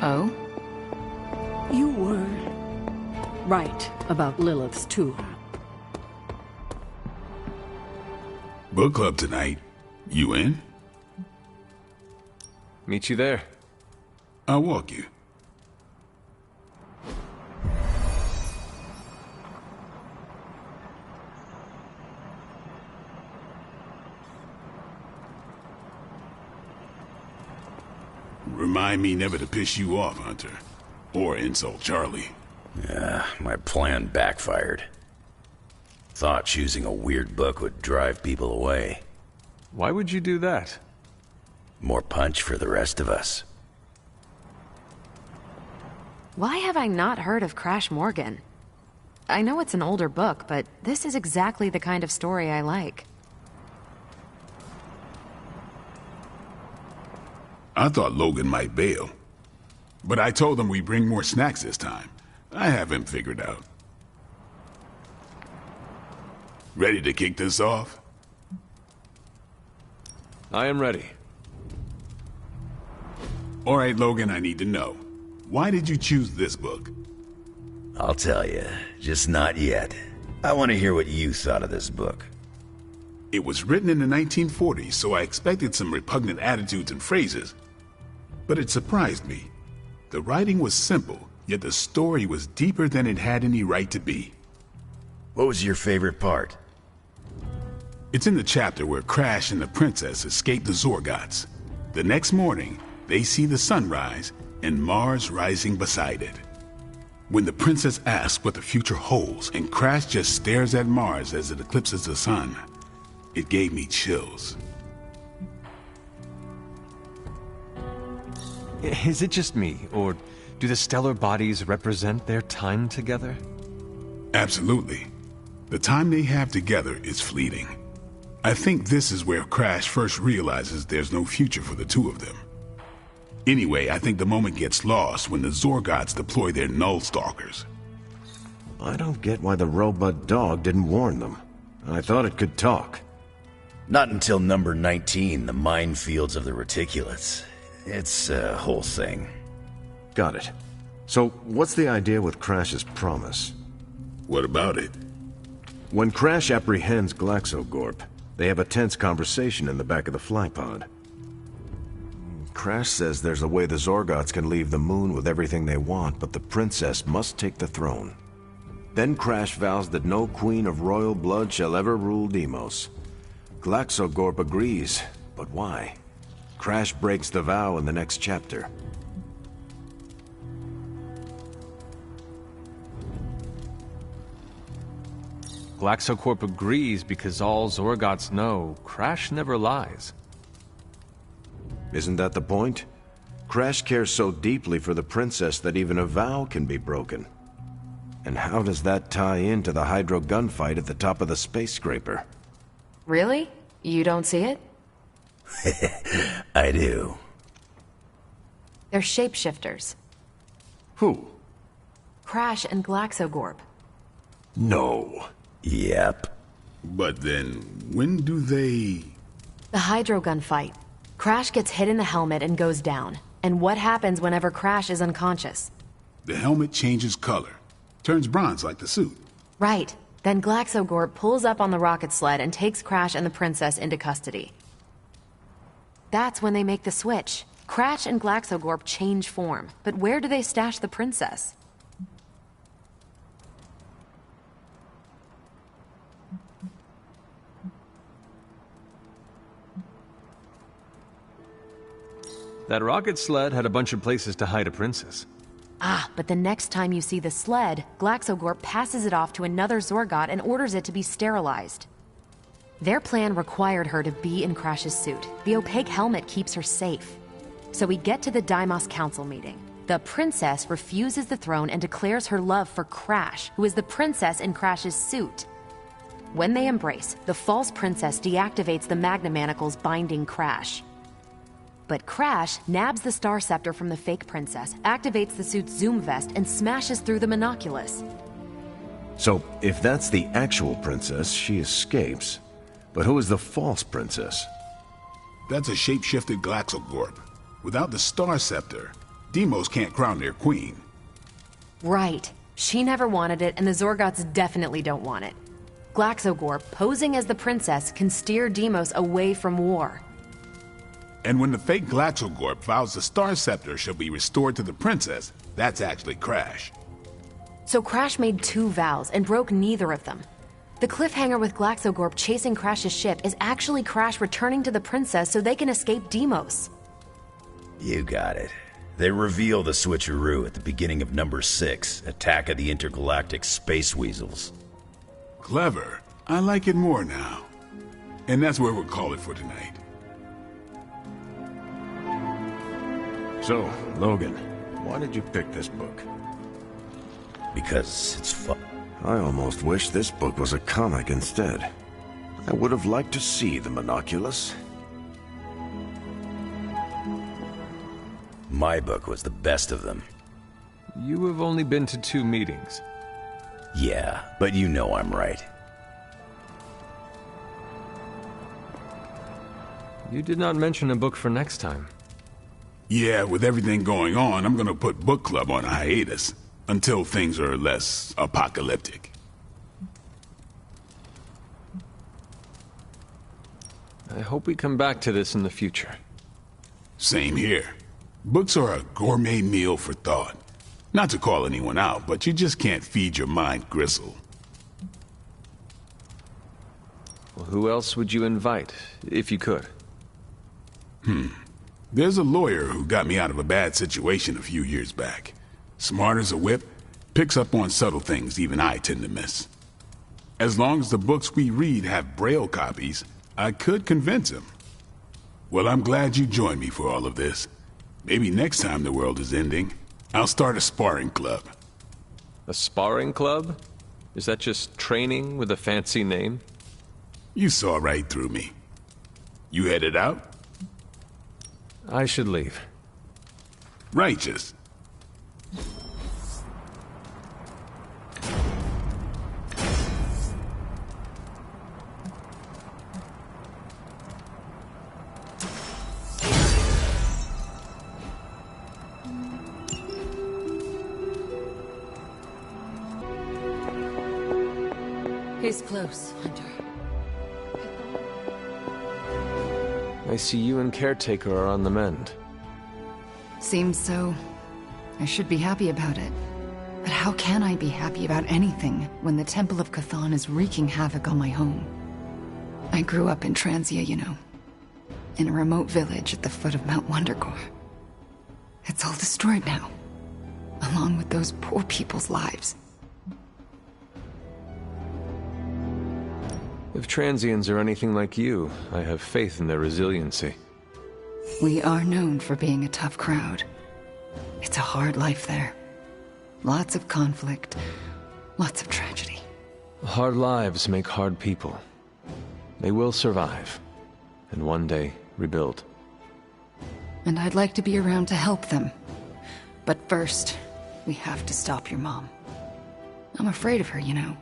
Oh? You were right about Lilith's tour. Book club tonight. You in? Meet you there. I'll walk you. Remind me never to piss you off, Hunter. Or insult Charlie. My plan backfired. Thought choosing a weird book would drive people away. Why would you do that? More punch for the rest of us. Why have I not heard of Crash Morgan? I know it's an older book, but this is exactly the kind of story I like. I thought Logan might bail. But I told him we'd bring more snacks this time. I have him figured out. Ready to kick this off? I am ready. All right, Logan, I need to know. Why did you choose this book? I'll tell you, just not yet. I want to hear what you thought of this book. It was written in the 1940s, so I expected some repugnant attitudes and phrases. But it surprised me. The writing was simple, yet the story was deeper than it had any right to be. What was your favorite part? It's in the chapter where Crash and the princess escape the Zorgots. The next morning, they see the sun rise and Mars rising beside it. When the princess asks what the future holds and Crash just stares at Mars as it eclipses the sun, it gave me chills. Is it just me, or do the stellar bodies represent their time together? Absolutely. The time they have together is fleeting. I think this is where Crash first realizes there's no future for the two of them. Anyway, I think the moment gets lost when the Zorgots deploy their Null Stalkers. I don't get why the robot dog didn't warn them. I thought it could talk. Not until number 19, the minefields of the reticulates. It's a whole thing. Got it. So, what's the idea with Crash's promise? What about it? When Crash apprehends Glaxogorp, they have a tense conversation in the back of the flypod. Crash says there's a way the Zorgots can leave the moon with everything they want, but the princess must take the throne. Then Crash vows that no queen of royal blood shall ever rule Deimos. Glaxogorp agrees, but why? Crash breaks the vow in the next chapter. Glaxocorp agrees because all Zorgots know Crash never lies. Isn't that the point? Crash cares so deeply for the princess that even a vow can be broken. And how does that tie into the Hydro gunfight at the top of the space scraper? Really? You don't see it? I do. They're shapeshifters. Who? Crash and Glaxogorp. No. Yep. But then, when do they... The Hydro gunfight. Crash gets hit in the helmet and goes down. And what happens whenever Crash is unconscious? The helmet changes color. Turns bronze like the suit. Right. Then Glaxogorp pulls up on the rocket sled and takes Crash and the princess into custody. That's when they make the switch. Crash and Glaxogorp change form. But where do they stash the princess? That rocket sled had a bunch of places to hide a princess. Ah, but the next time you see the sled, Glaxogorp passes it off to another Zorgot and orders it to be sterilized. Their plan required her to be in Crash's suit. The opaque helmet keeps her safe. So we get to the Deimos Council meeting. The princess refuses the throne and declares her love for Crash, who is the princess in Crash's suit. When they embrace, the false princess deactivates the Magna Manacles binding Crash. But Crash nabs the Star Scepter from the fake princess, activates the suit's zoom vest, and smashes through the monoculus. So, if that's the actual princess, she escapes. But who is the false princess? That's a shape-shifted Glaxogorp. Without the Star Scepter, Deimos can't crown their queen. Right. She never wanted it, and the Zorgots definitely don't want it. Glaxogorp, posing as the princess, can steer Deimos away from war. And when the fake Glaxogorp vows the Star Scepter shall be restored to the princess, that's actually Crash. So Crash made 2 vows and broke neither of them. The cliffhanger with Glaxogorp chasing Crash's ship is actually Crash returning to the princess so they can escape Deimos. You got it. They reveal the switcheroo at the beginning of number 6, Attack of the Intergalactic Space Weasels. Clever. I like it more now. And that's where we'll call it for tonight. So, Logan, why did you pick this book? Because it's fun. I almost wish this book was a comic instead. I would have liked to see the Monoculus. My book was the best of them. You have only been to 2 meetings. Yeah, but you know I'm right. You did not mention a book for next time. Yeah, with everything going on, I'm gonna put book club on a hiatus. Until things are less apocalyptic. I hope we come back to this in the future. Same here. Books are a gourmet meal for thought. Not to call anyone out, but you just can't feed your mind gristle. Well, who else would you invite, if you could? There's a lawyer who got me out of a bad situation a few years back. Smart as a whip, picks up on subtle things even I tend to miss. As long as the books we read have Braille copies, I could convince him. Well, I'm glad you joined me for all of this. Maybe next time the world is ending, I'll start a sparring club. A sparring club? Is that just training with a fancy name? You saw right through me. You headed out? I should leave. Righteous. He's close, Hunter. I see you and Caretaker are on the mend. Seems so. I should be happy about it. But how can I be happy about anything when the Temple of Cthon is wreaking havoc on my home? I grew up in Transia, you know. In a remote village at the foot of Mount Wondergore. It's all destroyed now. Along with those poor people's lives. If Transians are anything like you, I have faith in their resiliency. We are known for being a tough crowd. It's a hard life there. Lots of conflict, lots of tragedy. Hard lives make hard people. They will survive, and one day rebuild. And I'd like to be around to help them. But first, we have to stop your mom. I'm afraid of her, you know,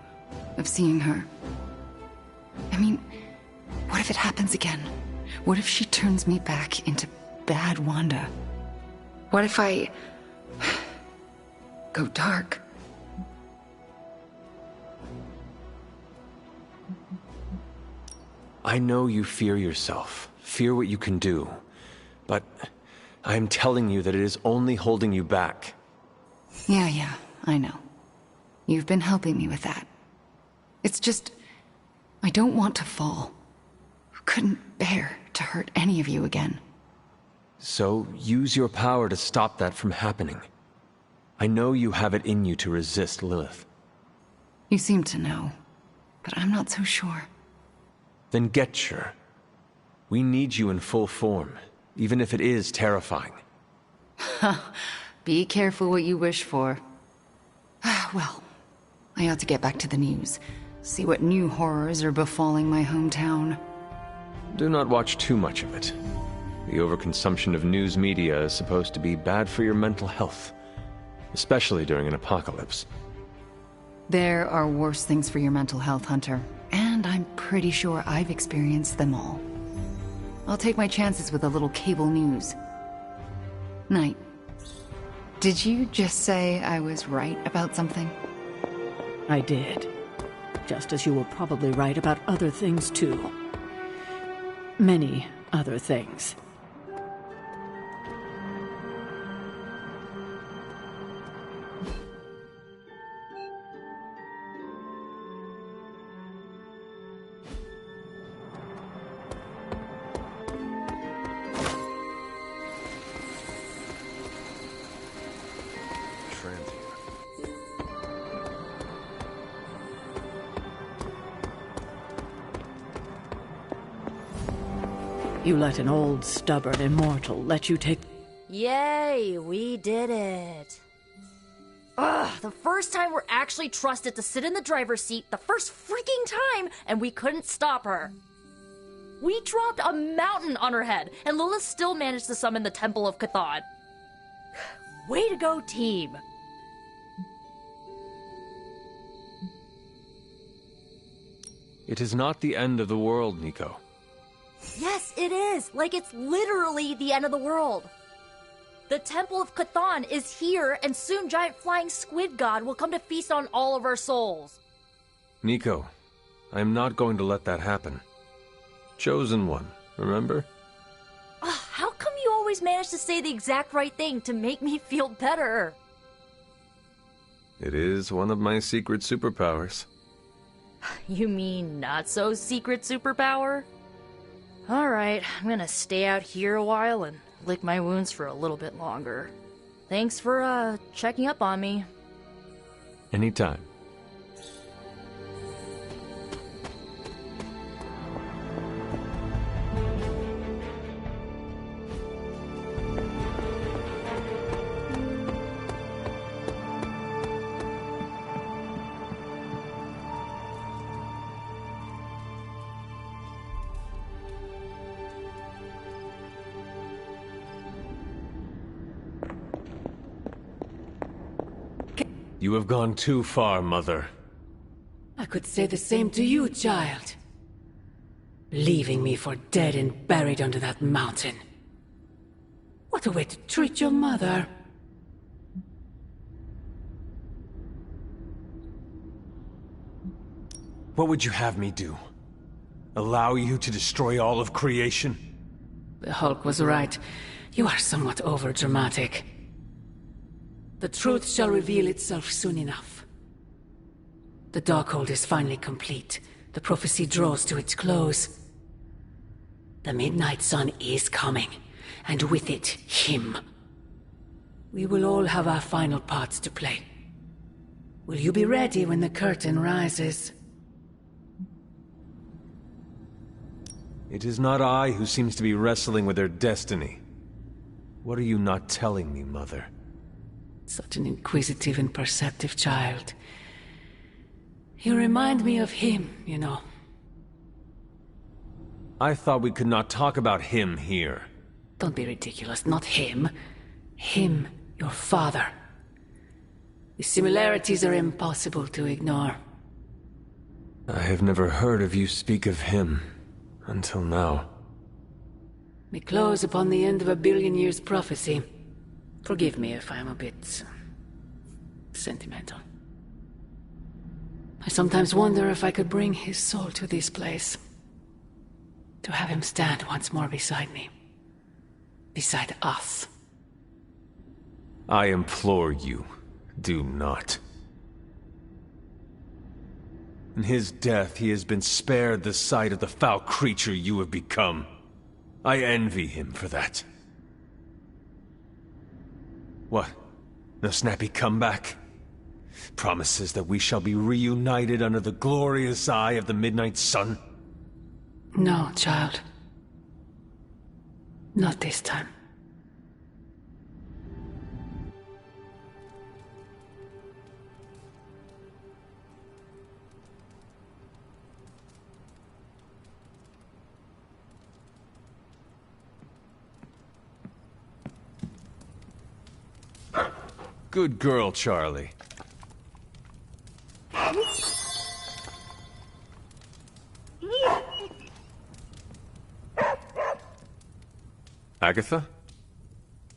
of seeing her. I mean, what if it happens again? What if she turns me back into bad Wanda? What if I go dark? I know you fear yourself, fear what you can do, but I am telling you that it is only holding you back. Yeah, I know. You've been helping me with that. It's just, I don't want to fall. Couldn't bear to hurt any of you again. So use your power to stop that from happening. I know you have it in you to resist Lilith. You seem to know, but I'm not so sure. Then get sure. We need you in full form, even if it is terrifying. Be careful what you wish for. Well, I ought to get back to the news. See what new horrors are befalling my hometown. Do not watch too much of it. The overconsumption of news media is supposed to be bad for your mental health, especially during an apocalypse. There are worse things for your mental health, Hunter. And I'm pretty sure I've experienced them all. I'll take my chances with a little cable news. Night. Did you just say I was right about something? I did. Just as you were probably right about other things, too. Many other things. You let an old, stubborn immortal let you take... Yay, we did it. Ugh, the first time we're actually trusted to sit in the driver's seat, the first freaking time, and we couldn't stop her. We dropped a mountain on her head, and Lilith still managed to summon the Temple of Chthon. Way to go, team. It is not the end of the world, Nico. Yes, it is. Like, it's literally the end of the world. The Temple of Chthon is here, and soon giant flying squid god will come to feast on all of our souls. Nico, I am not going to let that happen. Chosen one, remember? How come you always manage to say the exact right thing to make me feel better? It is one of my secret superpowers. You mean not so secret superpower? Alright, I'm gonna stay out here a while and lick my wounds for a little bit longer. Thanks for, checking up on me. Anytime. You have gone too far, Mother. I could say the same to you, child. Leaving me for dead and buried under that mountain. What a way to treat your mother. What would you have me do? Allow you to destroy all of creation? The Hulk was right. You are somewhat overdramatic. The truth shall reveal itself soon enough. The Darkhold is finally complete. The prophecy draws to its close. The Midnight Sun is coming, and with it, him. We will all have our final parts to play. Will you be ready when the curtain rises? It is not I who seems to be wrestling with their destiny. What are you not telling me, Mother? Such an inquisitive and perceptive child. You remind me of him, you know. I thought we could not talk about him here. Don't be ridiculous. Not him. Him, your father. The similarities are impossible to ignore. I have never heard of you speak of him until now. We close upon the end of a billion years prophecy. Forgive me if I'm a bit sentimental. I sometimes wonder if I could bring his soul to this place. To have him stand once more beside me. Beside us. I implore you, do not. In his death, he has been spared the sight of the foul creature you have become. I envy him for that. What? No snappy comeback? Promises that we shall be reunited under the glorious eye of the Midnight Sun? No, child. Not this time. Good girl, Charlie. Agatha?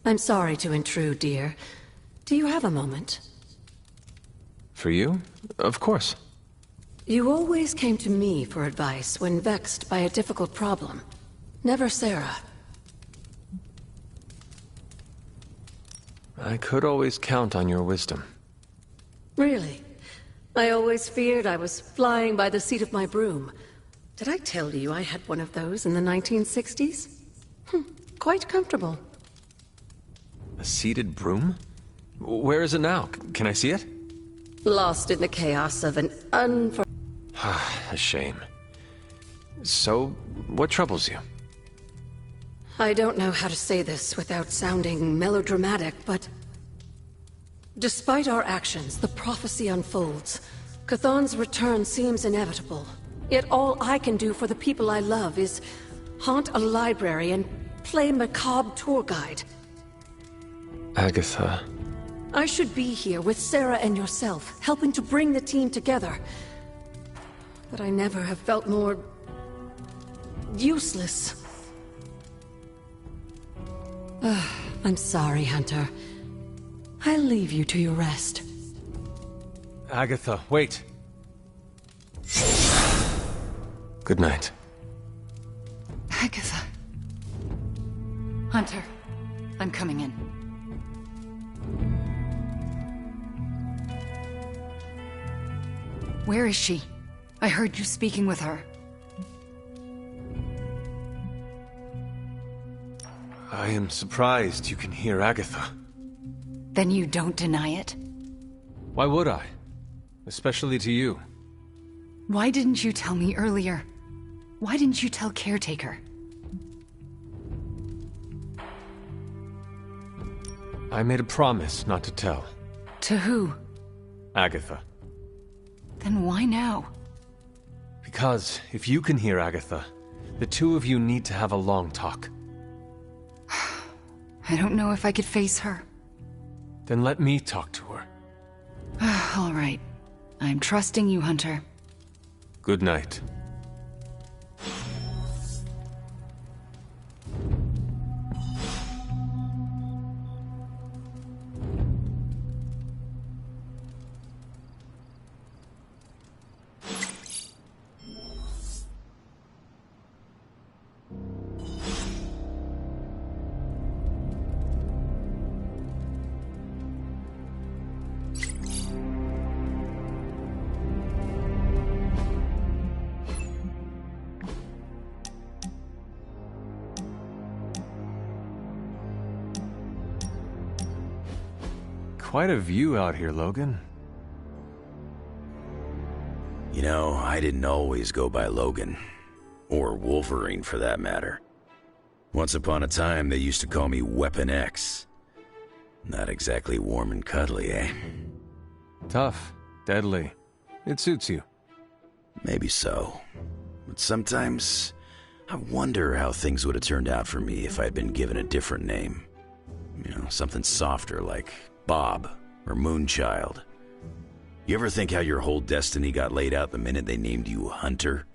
I'm sorry to intrude, dear. Do you have a moment? For you? Of course. You always came to me for advice when vexed by a difficult problem. Never Sarah. I could always count on your wisdom. Really? I always feared I was flying by the seat of my broom. Did I tell you I had one of those in the 1960s? Quite comfortable. A seated broom? Where is it now? Can I see it? Lost in the chaos of an A shame. So, what troubles you? I don't know how to say this without sounding melodramatic, but... Despite our actions, the prophecy unfolds. Chthon's return seems inevitable. Yet all I can do for the people I love is haunt a library and play macabre tour guide. Agatha... I should be here with Sarah and yourself, helping to bring the team together. But I never have felt more... useless. I'm sorry, Hunter. I'll leave you to your rest. Agatha, wait. Good night. Agatha. Hunter, I'm coming in. Where is she? I heard you speaking with her. I am surprised you can hear Agatha. Then you don't deny it? Why would I? Especially to you. Why didn't you tell me earlier? Why didn't you tell Caretaker? I made a promise not to tell. To who? Agatha. Then why now? Because if you can hear Agatha, the two of you need to have a long talk. I don't know if I could face her. Then let me talk to her. All right. I'm trusting you, Hunter. Good night. Quite a view out here, Logan. You know, I didn't always go by Logan. Or Wolverine, for that matter. Once upon a time, they used to call me Weapon X. Not exactly warm and cuddly, eh? Tough. Deadly. It suits you. Maybe so. But sometimes, I wonder how things would have turned out for me if I'd been given a different name. You know, something softer like Bob or Moonchild. You ever think how your whole destiny got laid out the minute they named you Hunter?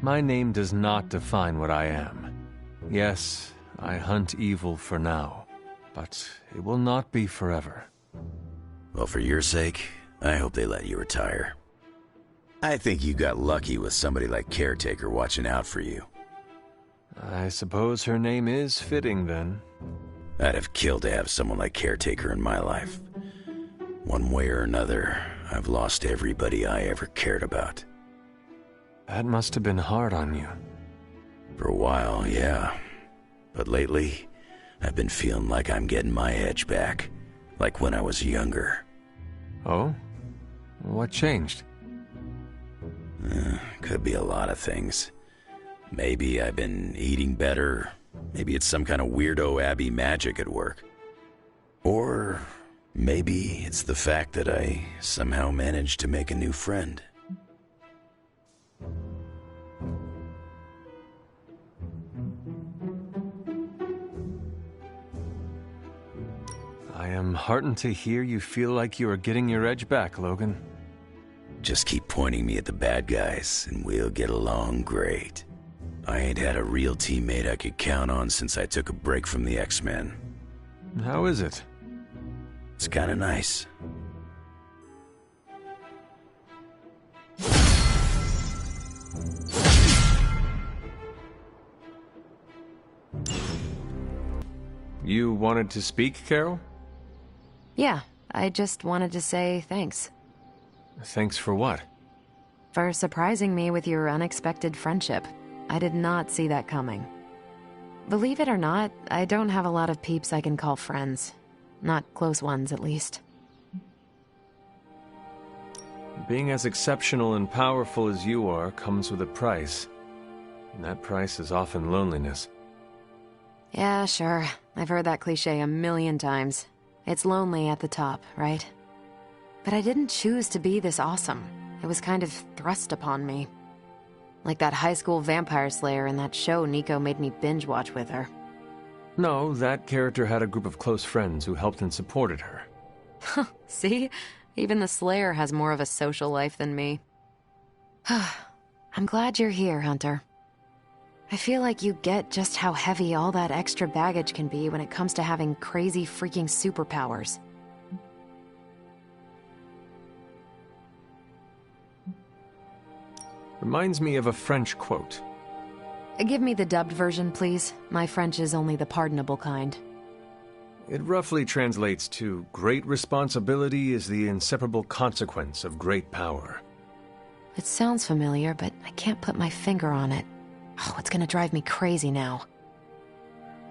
My name does not define what I am. Yes, I hunt evil for now, but it will not be forever. Well, for your sake, I hope they let you retire. I think you got lucky with somebody like Caretaker watching out for you. I suppose her name is fitting, then. I'd have killed to have someone like Caretaker in my life. One way or another, I've lost everybody I ever cared about. That must have been hard on you. For a while, yeah. But lately, I've been feeling like I'm getting my edge back. Like when I was younger. Oh? What changed? Could be a lot of things. Maybe I've been eating better. Maybe it's some kind of weirdo Abbey magic at work. Or maybe it's the fact that I somehow managed to make a new friend. I am heartened to hear you feel like you are getting your edge back, Logan. Just keep pointing me at the bad guys, and we'll get along great. I ain't had a real teammate I could count on since I took a break from the X-Men. How is it? It's kinda nice. You wanted to speak, Carol? Yeah, I just wanted to say thanks. Thanks for what? For surprising me with your unexpected friendship. I did not see that coming. Believe it or not, I don't have a lot of peeps I can call friends. Not close ones, at least. Being as exceptional and powerful as you are comes with a price. And that price is often loneliness. Yeah, sure. I've heard that cliche a million times. It's lonely at the top, right? But I didn't choose to be this awesome. It was kind of thrust upon me. Like that high school vampire slayer in that show Nico made me binge watch with her. No, that character had a group of close friends who helped and supported her. See? Even the Slayer has more of a social life than me. I'm glad you're here, Hunter. I feel like you get just how heavy all that extra baggage can be when it comes to having crazy freaking superpowers. Reminds me of a French quote. Give me the dubbed version, please. My French is only the pardonable kind. It roughly translates to, great responsibility is the inseparable consequence of great power. It sounds familiar, but I can't put my finger on it. Oh, it's gonna drive me crazy now.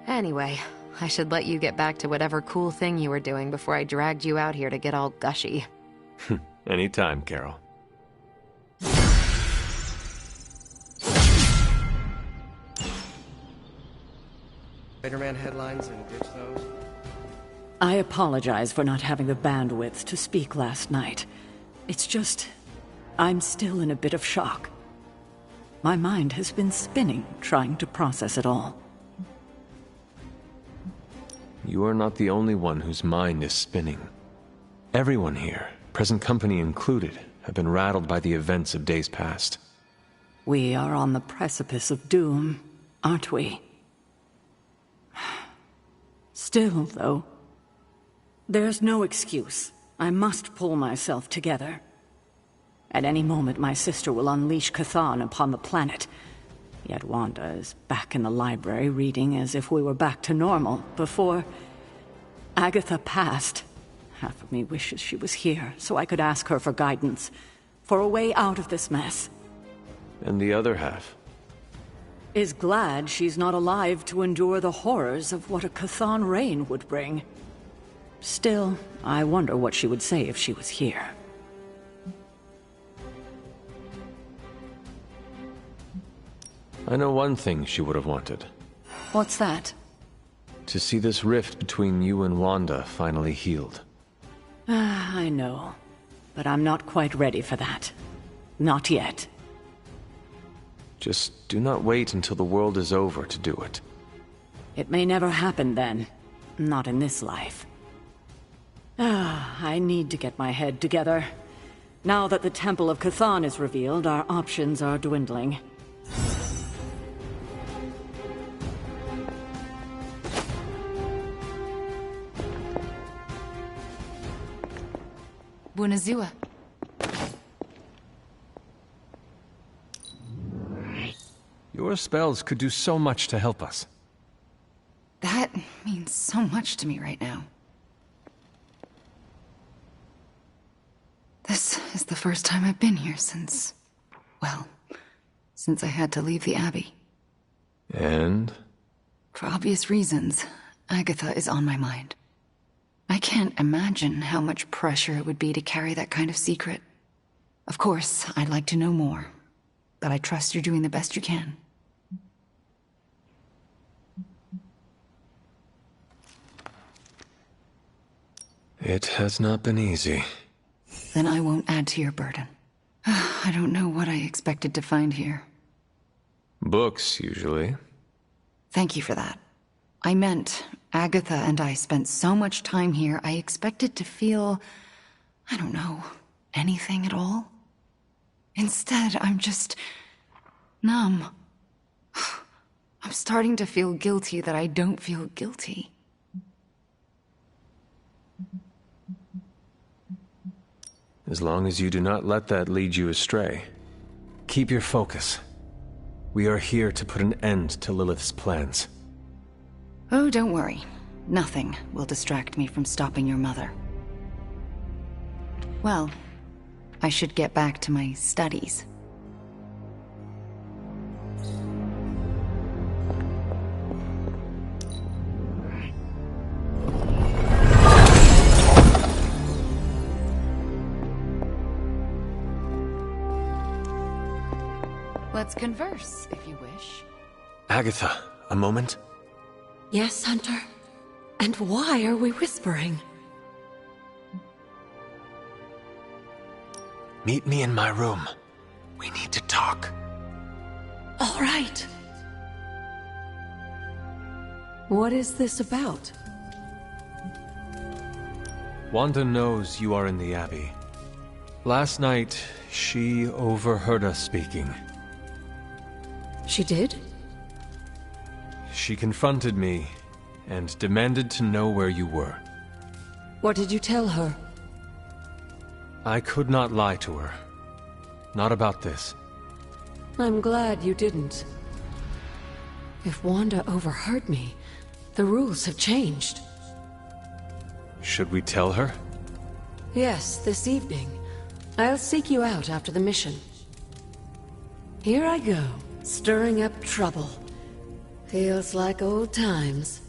Anyway, I should let you get back to whatever cool thing you were doing before I dragged you out here to get all gushy. Anytime, Carol. Spider-Man headlines and ditch those. I apologize for not having the bandwidth to speak last night. It's just, I'm still in a bit of shock. My mind has been spinning, trying to process it all. You are not the only one whose mind is spinning. Everyone here, present company included, have been rattled by the events of days past. We are on the precipice of doom, aren't we? Still, though, there's no excuse. I must pull myself together. At any moment, my sister will unleash Chthon upon the planet. Yet Wanda is back in the library reading as if we were back to normal before Agatha passed. Half of me wishes she was here so I could ask her for guidance, for a way out of this mess. And the other half? Is glad she's not alive to endure the horrors of what a Chthon reign would bring. Still, I wonder what she would say if she was here. I know one thing she would have wanted. What's that? To see this rift between you and Wanda finally healed. I know. But I'm not quite ready for that. Not yet. Just do not wait until the world is over to do it. It may never happen then. Not in this life. I need to get my head together. Now that the Temple of Chthon is revealed, our options are dwindling. Bunazua. Your spells could do so much to help us. That means so much to me right now. This is the first time I've been here since... well, since I had to leave the Abbey. And? For obvious reasons, Agatha is on my mind. I can't imagine how much pressure it would be to carry that kind of secret. Of course, I'd like to know more, but I trust you're doing the best you can. It has not been easy. Then I won't add to your burden. I don't know what I expected to find here. Books, usually. Thank you for that. I meant, Agatha and I spent so much time here, I expected to feel, I don't know, anything at all. Instead, I'm just numb. I'm starting to feel guilty that I don't feel guilty. As long as you do not let that lead you astray. Keep your focus. We are here to put an end to Lilith's plans. Oh, don't worry. Nothing will distract me from stopping your mother. Well, I should get back to my studies. Let's converse, if you wish. Agatha, a moment? Yes, Hunter? And why are we whispering? Meet me in my room. We need to talk. All right. What is this about? Wanda knows you are in the Abbey. Last night, she overheard us speaking. She did? She confronted me and demanded to know where you were. What did you tell her? I could not lie to her. Not about this. I'm glad you didn't. If Wanda overheard me, the rules have changed. Should we tell her? Yes, this evening. I'll seek you out after the mission. Here I go, stirring up trouble. Feels like old times.